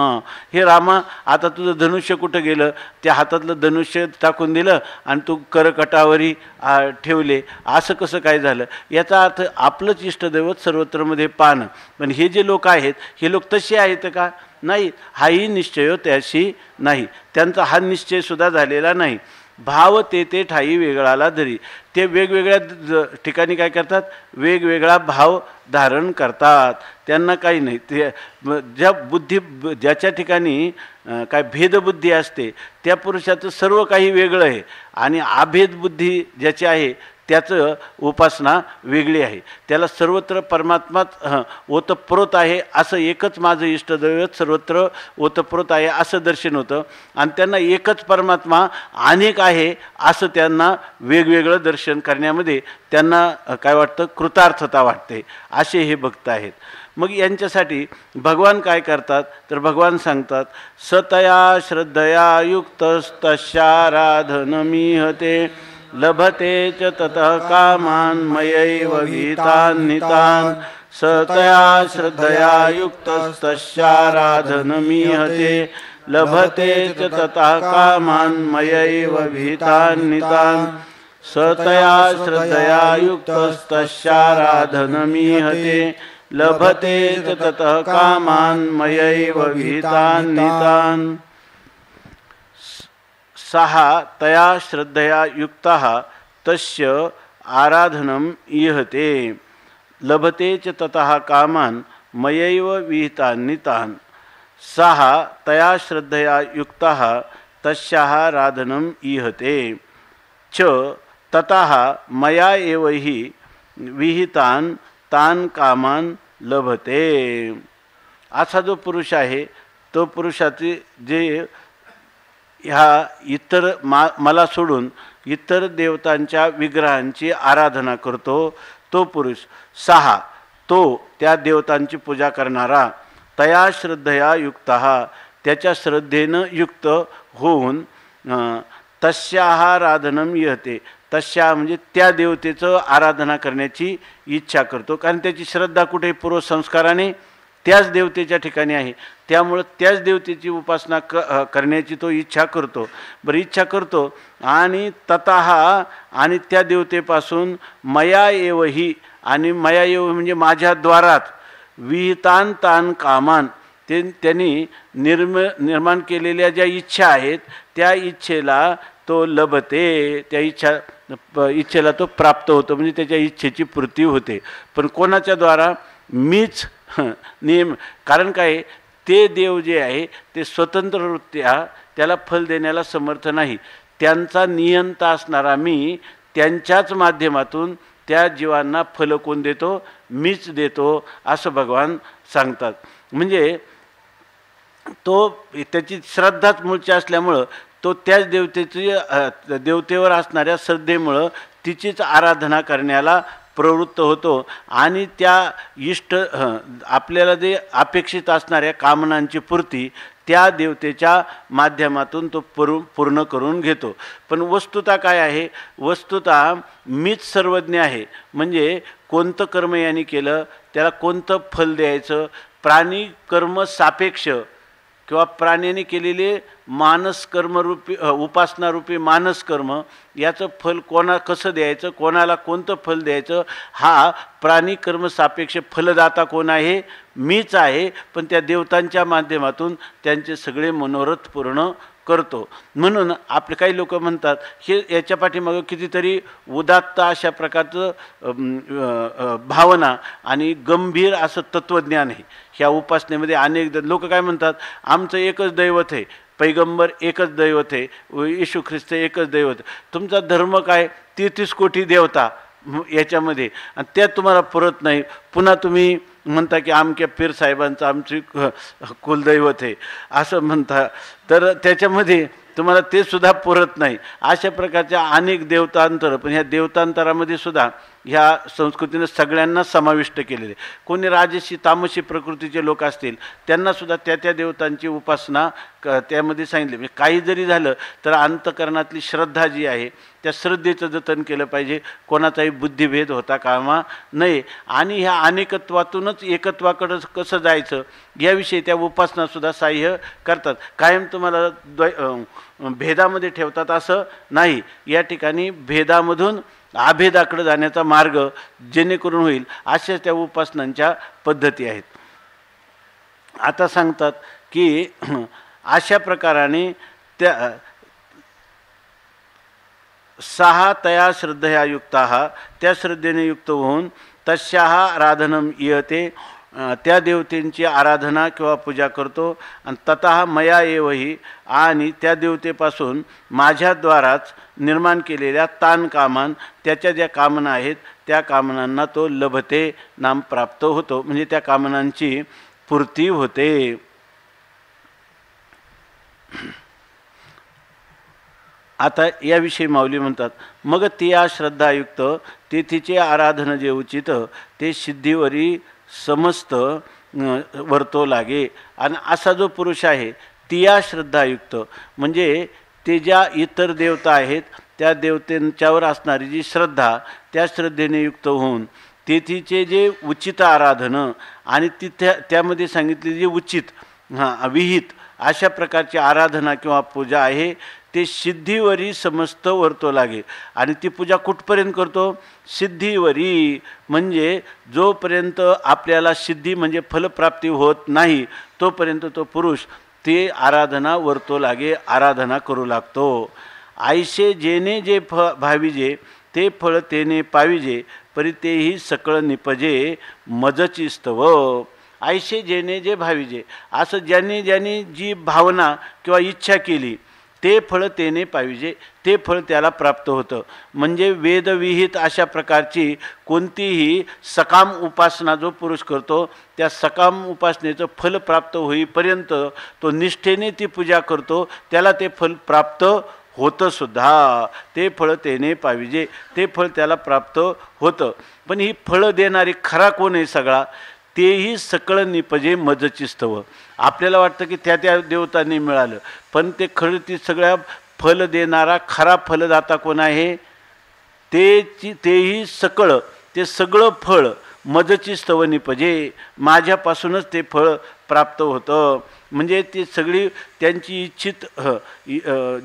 हे रामा, आता तुझं धनुष्य कुठं गेलं? त्या हातातलं धनुष्य टाकून दिलं आणि तू करकटावरी ठेवले, असं कसं काय झालं? याचा अर्थ आपलंच इष्टदैवत सर्वत्रमध्ये पाहणं. पण हे जे लोक आहेत हे लोक तसे आहेत का? नाही. हाही निश्चय त्याशी नाही, त्यांचा हा निश्चयसुद्धा झालेला नाही. भाव ते ठाई वेगळाला धरी. ते वेगवेगळ्या ठिकाणी काय करतात? वेगवेगळा भाव धारण करतात. त्यांना काही नाही. ते ज्याच्या ठिकाणी काय भेदबुद्धी असते त्या पुरुषाचं सर्व काही वेगळं आहे, आणि अभेदबुद्धी ज्याची आहे त्याचं उपासना वेगळी आहे. त्याला सर्वत्र परमात्माच ओतप्रोत आहे असं, एकच माझं इष्टदैवत सर्वत्र ओतप्रोत आहे असं दर्शन होतं. आणि त्यांना एकच परमात्मा अनेक आहे असं त्यांना वेगवेगळं दर्शन करण्यामध्ये त्यांना काय वाटतं? कृतार्थता वाटते. असे हे भक्त आहेत. मग यांच्यासाठी भगवान काय करतात तर भगवान सांगतात, सतया श्रद्धया युक्तस्तस्याराधनमीहते लभते च ततः कामान् मयैव विहितान् नितान्. सतया श्रद्धया युक्तस्तस्याराधनमीहते लभते च ततः कामान् मयैव विहितान् नितान्. सतया श्रद्धया युक्तस्तस्याराधनमीहते लभते च ततः कामान् मयैव विहितान् नितान्. सहा तया श्रद्धया युक्तः तस्य आराधनम् ईहते लभते च ततः कामान् मयैव विहितान् नितान्. सहा तया श्रद्धया युक्तः तस्याः आराधनम् ईहते च ततः मया एव हि विहितान् तान् कामान् लभते. असा जो पुरुष आहे तो पुरुषाचे जे ह्या इतर मला सोडून इतर देवतांच्या विग्रहांची आराधना करतो तो पुरुष. सहा तो त्या देवतांची पूजा करणारा, तया श्रद्धया युक्तः त्याच्या श्रद्धेनं युक्त होऊन, तस्याः आराधनम् ईहते तस्या म्हणजे त्या देवतेचं आराधना करण्याची इच्छा करतो. कारण त्याची श्रद्धा कुठे? पूर्वसंस्काराने त्याच देवतेच्या ठिकाणी आहे. त्यामुळं त्याच देवतेची उपासना करण्याची तो इच्छा करतो. बरं, इच्छा करतो आणि ततः आणि त्या देवतेपासून मया एव ही, आणि मया एव म्हणजे माझ्या द्वारात, विहितान तान कामान त्यांनी निर्माण केलेल्या ज्या इच्छा आहेत त्या इच्छेला तो लभते, त्या इच्छेला तो प्राप्त होतो, म्हणजे त्याच्या इच्छेची पूर्ती होते. पण कोणाच्या द्वारा? मीच नियम. कारण काय, ते देव जे आहे ते स्वतंत्ररित्या त्याला फल देण्याला समर्थ नाही. त्यांचा नियंता असणारा मी त्यांच्याच माध्यमातून त्या जीवांना फल कोण देतो? मीच देतो, असं भगवान सांगतात. म्हणजे तो त्याची श्रद्धाच मूळची असल्यामुळं तो त्याच देवतेवर असणाऱ्या श्रद्धेमुळं तिचीच आराधना करण्याला प्रवृत्त होतो आणि त्या आपल्याला जे अपेक्षित असणाऱ्या कामनांची पूर्ती त्या देवतेच्या माध्यमातून तो पूर्ण करून घेतो. पण वस्तुता काय आहे? वस्तुता मीच सर्वज्ञ आहे. म्हणजे कोणतं कर्म यांनी केलं त्याला कोणतं फल द्यायचं. प्राणी कर्म सापेक्ष किंवा प्राण्याने केलेले मानस कर्मरूपी उपासनारूपी मानस कर्म याचं फल कसं द्यायचं, कोणाला कोणतं फल द्यायचं, हा प्राणी कर्म सापेक्ष फलदाता कोण आहे? मीच आहे. पण त्या देवतांच्या माध्यमातून त्यांचे सगळे मनोरथ पूर्ण करतो. म्हणून आपले काही लोक म्हणतात हे याच्या पाठीमागं कितीतरी उदात्त अशा प्रकारचं भावना आणि गंभीर असं तत्त्वज्ञान आहे. ह्या उपासनेमध्ये अनेक लोक काय म्हणतात, आमचं एकच दैवत आहे, पैगंबर एकच दैवत आहे, येशू ख्रिस्त एकच दैवत. तुमचा धर्म काय? 33 कोटी देवता याच्यामध्ये, आणि त्या तुम्हाला पुरत नाही. पुन्हा तुम्ही म्हणता की आमच्या पीर साहेबांचं आमची कुलदैवत आहे असं म्हणता, तर त्याच्यामध्ये तुम्हाला ते सुद्धा पुरत नाही. अशा प्रकारच्या अनेक देवतांतर. पण ह्या देवतांतरामध्ये सुद्धा ह्या संस्कृतीनं सगळ्यांना समाविष्ट केलेले. कोणी राजसी तामसी प्रकृतीचे लोक असतील त्यांनासुद्धा त्या देवतांची उपासना त्यामध्ये सांगितली. म्हणजे काही जरी झालं तर अंतकरणातली श्रद्धा जी आहे त्या श्रद्धेचं जतन केलं पाहिजे. कोणाचाही बुद्धिभेद होता कामा नये. आणि ह्या अनेकत्वातूनच एकत्वाकडं कसं जायचं याविषयी त्या उपासनासुद्धा सहाय्य करतात. कायम तुम्हाला भेदामध्ये ठेवतात असं नाही. या ठिकाणी भेदामधून अभेदाकडे जाण्याचा मार्ग जेणेकरून होईल अशा त्या उपासनांच्या पद्धती आहेत. आता सांगतात की अशा प्रकाराने त्या 6 तया श्रद्धया युक्ताः, त्या श्रद्धेने युक्त होऊन तस्याः आराधनम इयते, त्या देवतेंची आराधना किंवा पूजा करतो. आणि ततः मया एवही, आणि त्या देवतेपासून माझ्याद्वाराच निर्माण केलेल्या तान कामान, त्याच्या ज्या कामना आहेत त्या कामनांना तो लभते, नाम प्राप्त होतो. म्हणजे त्या कामनांची पूर्ती होते. आता याविषयी माऊली म्हणतात, मग तिया श्रद्धायुक्त ते तिचे आराधन जे उचित ते सिद्धीवरी समस्त वर्तो लागे. आणि असा जो पुरुष आहे तिया श्रद्धायुक्त म्हणजे ते ज्या इतर देवता आहेत त्या देवतांच्यावर असणारी जी श्रद्धा त्या श्रद्धेने युक्त होऊन तिचे जे उचित आराधन आणि त्यामध्ये सांगितलेली जी उचित विहित अशा प्रकारची आराधना किंवा पूजा आहे ते सिद्धीवरी समस्त वर्तो लागे. आणि ती पूजा कुठपर्यंत करतो? सिद्धीवरी. म्हणजे जोपर्यंत आपल्याला सिद्धी म्हणजे फलप्राप्ती होत नाही तोपर्यंत तो पुरुष ते आराधना वर्तो लागे, आराधना करू लागतो. आयसे जेने जे भाविजे ते फळ तेने पाविजे, परी तेही सकळ निपजे मजची स्तव. आयसे जेने जे भाविजे, असं ज्यांनी जी भावना किंवा इच्छा केली ते फळ तेने पाहिजे, ते फळ त्याला प्राप्त होतं. म्हणजे वेदविहित अशा प्रकारची कोणतीही सकाम उपासना जो पुरुष करतो त्या सकाम उपासनेचं फल प्राप्त होईपर्यंत तो निष्ठेने ती पूजा करतो, त्याला ते फल प्राप्त होतं सुद्धा. ते फळ तेने पाहिजे, ते फळ त्याला प्राप्त होतं. पण ही फळं देणारी खरा कोण आहे सगळा? तेही सकळ निपजे मजची स्तव. आपल्याला वाटतं की त्या देवतांनी मिळालं, पण ते खरं ती सगळ्या फल देणारा खरा फलदाता कोण आहे? तेही सकळ, ते सगळं फळ मजची स्तव निपजे, माझ्यापासूनच ते फळ प्राप्त होतं. म्हणजे ती सगळी त्यांची इच्छित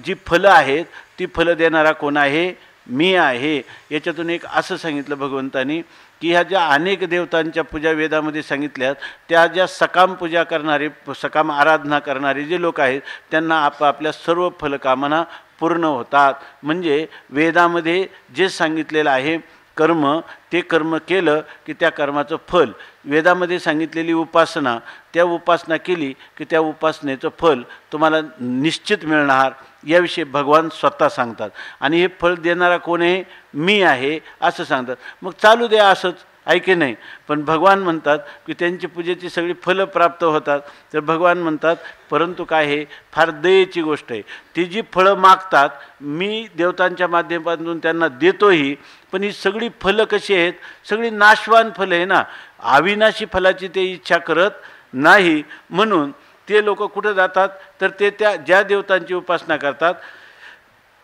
जी फलं आहेत ती फलं देणारा कोण आहे? मी आहे. याच्यातून एक असं सांगितलं भगवंतानी की ह्या ज्या अनेक देवतांच्या पूजा वेदामध्ये सांगितल्यात, त्या ज्या सकाम पूजा करणारे, सकाम आराधना करणारे जे लोक आहेत त्यांना आपल्या सर्व फलकामना पूर्ण होतात. म्हणजे वेदामध्ये जे सांगितलेलं आहे कर्म, ते कर्म केलं की त्या कर्माचं फल, वेदामध्ये सांगितलेली उपासना, त्या उपासना केली की त्या उपासनेचं फल तुम्हाला निश्चित मिळणार, याविषयी भगवान स्वतः सांगतात. आणि हे फळ देणारा कोण आहे? मी आहे असं सांगतात. मग चालू द्या असंच, ऐके नाही. पण भगवान म्हणतात की त्यांची पूजेची सगळी फलं प्राप्त होतात. तर भगवान म्हणतात परंतु काय आहे, फार दयेची गोष्ट आहे, ती जी फळं मागतात मी देवतांच्या माध्यमातून त्यांना देतोही, पण ही सगळी फलं कशी आहेत? सगळी नाशवान फलं आहे ना, अविनाशी फलाची ते इच्छा करत नाही. म्हणून ते लोक कुठं जातात? तर ते त्या ज्या देवतांची उपासना करतात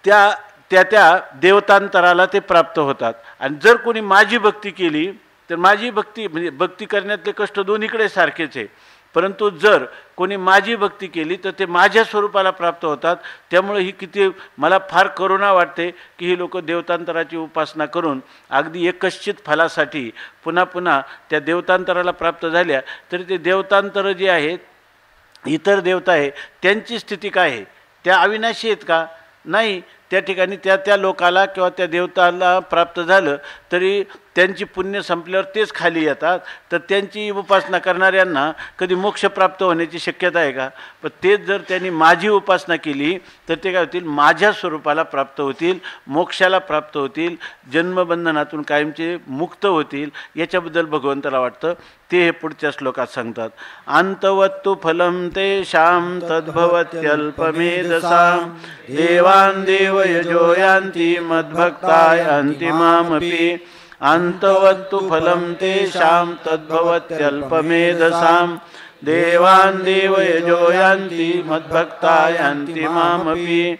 त्या देवतांतराला ते प्राप्त होतात. आणि जर कोणी माझी भक्ती केली तर माझी भक्ती म्हणजे भक्ती करण्यातले कष्ट दोन्हीकडे सारखेच आहे, परंतु जर कोणी माझी भक्ती केली तर ते माझ्या स्वरूपाला प्राप्त होतात. त्यामुळे ही किती मला फार करुणा वाटते की ही लोक देवतांतराची उपासना करून अगदी एकश्चित फलासाठी पुन्हा पुन्हा त्या देवतांतराला प्राप्त झाल्या, तरी ते देवतांतर जे आहेत, इतर देवता आहे, त्यांची स्थिती काय आहे? त्या अविनाशी आहेत का? नाही. त्या ठिकाणी त्या लोकाला किंवा त्या देवताला प्राप्त झालं तरी त्यांची पुण्य संपल्यावर तेच खाली येतात. तर त्यांची उपासना करणाऱ्यांना कधी मोक्ष प्राप्त होण्याची शक्यता आहे का? पण तेच जर त्यांनी माझी उपासना केली तर ते काय होतील? माझ्या स्वरूपाला प्राप्त होतील, मोक्षाला प्राप्त होतील, जन्मबंधनातून कायमचे मुक्त होतील. याच्याबद्दल भगवंताला वाटतं. ते हे पुढच्या श्लोकात सांगतात. अंतवत्तु फलं तेषां तद्भवत्यल्पमेधसां देवान् देवयजो यान्ति मद्भक्ता यान्ति मामपि. अंतवत्तु फलं तेषां तद्भवत्यल्पमेधसां देवान् देवयजो यान्ति मद्भक्ता यान्ति मामपि.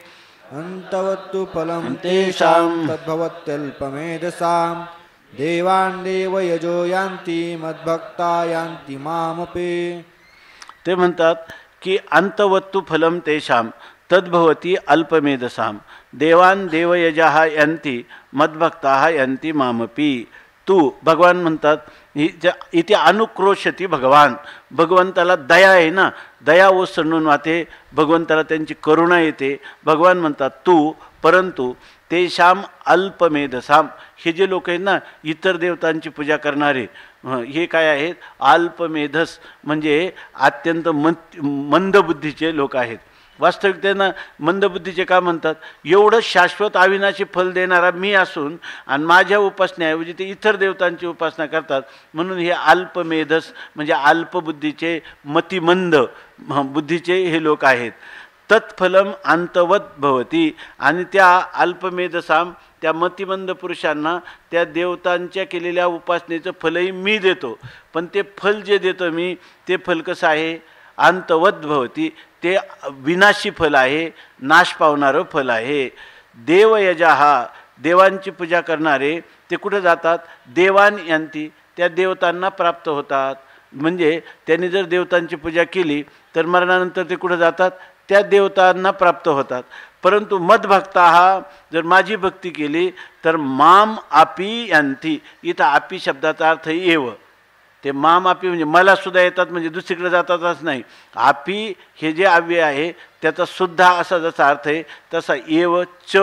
अंतवत्तु फलं तेषां तद्भवत्यल्पमेधसां देवान् देवयजो यान्ति मद्भक्ता यान्ति मामपि. ते म्हणतात की अंतवत्तु फलं तेषां तद्भवती अल्पमेधसां देवान् देवयजाः यन्ति मद्भक्ताः यन्ति मामपि. तू भगवान म्हणतात इथे अनुक्रोशती भगवान, भगवंताला दया आहे ना, दया ओसंडून वाहते, भगवंताला त्यांची करुणा येते. भगवान म्हणतात तू, परंतु तेषाम अल्पमेधसाम, हे जे लोक आहेत ना इतर देवतांची पूजा करणारे, हे काय आहेत? अल्पमेधस म्हणजे अत्यंत मंदबुद्धीचे लोक आहेत. वास्तविक त्यांना मंदबुद्धीचे का म्हणतात? एवढं शाश्वत अविनाशी फल देणारा मी असून आणि माझ्या उपासनेऐवजी ते इतर देवतांची उपासना करतात, म्हणून हे अल्पमेधस म्हणजे अल्पबुद्धीचे, मतिमंद बुद्धीचे हे लोक आहेत. तत्फलम अंतवत भवती. आणि त्या अल्पमेधसाम, त्या मतिमंद पुरुषांना त्या देवतांच्या केलेल्या उपासनेचं फलही मी देतो. पण ते फल जे देतो मी, ते फल कसं आहे? अंतवत भवती. ते विनाशी फल आहे, नाश पावणारं फल आहे. देवयजाहा, देवांची पूजा करणारे ते कुठे जातात? देवान यांती, त्या देवतांना प्राप्त होतात. म्हणजे त्यांनी जर देवतांची पूजा केली तर मरणानंतर ते कुठे जातात? त्या देवतांना प्राप्त होतात. परंतु मद्भक्ता, जर माझी भक्ती केली तर माम आपी यांती. इथं आपी शब्दाचा अर्थ एव, ते माम आपी म्हणजे मला सुद्धा येतात, म्हणजे दुसरीकडे जातातच नाही. आपी हे जे अव्यय आहे त्याचा सुद्धा असा जसा अर्थ आहे तसा एव च,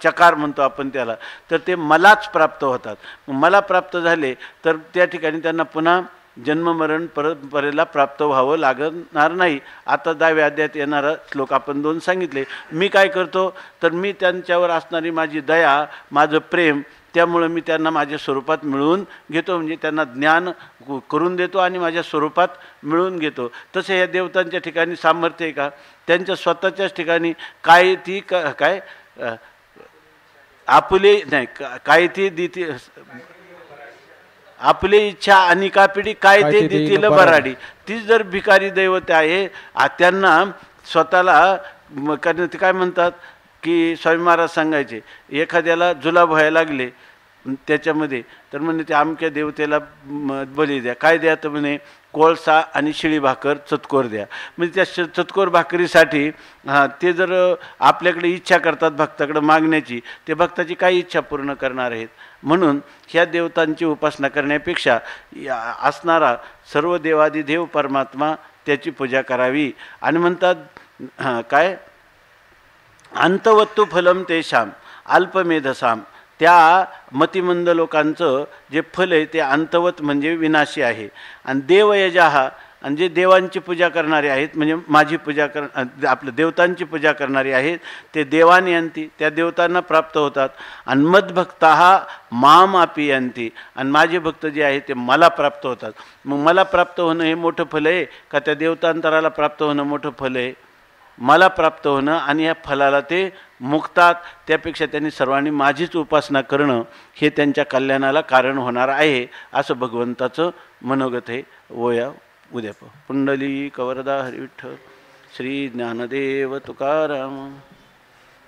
चकार म्हणतो आपण त्याला. तर ते मलाच प्राप्त होतात. मला प्राप्त झाले तर त्या ठिकाणी त्यांना पुन्हा जन्ममरण परंपरेला प्राप्त व्हावं लागणार नाही. आता 10व्या अध्यायात येणारा श्लोक आपण 2 सांगितले. मी काय करतो? तर मी त्यांच्यावर असणारी माझी दया, माझं प्रेम, त्यामुळं मी त्यांना माझ्या स्वरूपात मिळवून घेतो. म्हणजे त्यांना ज्ञान करून देतो आणि माझ्या स्वरूपात मिळवून घेतो. तसं या देवतांच्या ठिकाणी सामर्थ्य आहे का? त्यांच्या स्वतःच्याच ठिकाणी काय ती काय आपले नाही, काय ती देती आपली इच्छा आणि कापिडी काय ते देतील बराडी. तीच जर भिकारी दैवत आहे, त्यांना स्वतःला काय म्हणतात की स्वामी महाराज सांगायचे, एखाद्याला जुलाब व्हायला लागले त्याच्यामध्ये तर म्हणे ते अमक्या देवतेला बली द्या. काय द्या? तर म्हणे कोळसा आणि शिळी भाकर चतकोर द्या. म्हणजे त्या चतकोर भाकरीसाठी ते जर आपल्याकडे इच्छा करतात भक्ताकडे मागण्याची, ते भक्ताची काही इच्छा पूर्ण करणार आहेत. म्हणून ह्या देवतांची उपासना करण्यापेक्षा असणारा सर्व देवादिदेव परमात्मा त्याची पूजा करावी. आणि म्हणतात काय, अंतवत्तु फलम तेषाम अल्पमेधसाम, त्या मतिमंद लोकांचं जे फल आहे ते अंतवत म्हणजे विनाशी आहे. आणि देवयजाहा, आणि जे देवांची पूजा करणारे आहेत म्हणजे माझी पूजा आपलं देवतांची पूजा करणारे आहेत ते देवानी यांती, त्या देवतांना प्राप्त होतात. आणि मद्भक्ता माम अपि यांती, आणि माझे भक्त जे आहेत ते मला प्राप्त होतात. मग मला प्राप्त होणं हे मोठं फल आहे का त्या देवतांतराला प्राप्त होणं मोठं फल आहे? मला प्राप्त होणं आणि या फलाला ते मुक्तात, त्यापेक्षा त्यांनी सर्वांनी माझीच उपासना करणं हे त्यांच्या कल्याणाला कारण होणार आहे, असं भगवंताचं मनोगत आहे. वया उद्या पुंडली कवरदा हरिविठ्ठल श्री ज्ञानदेव तुकाराम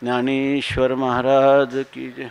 ज्ञानेश्वर महाराज की जय.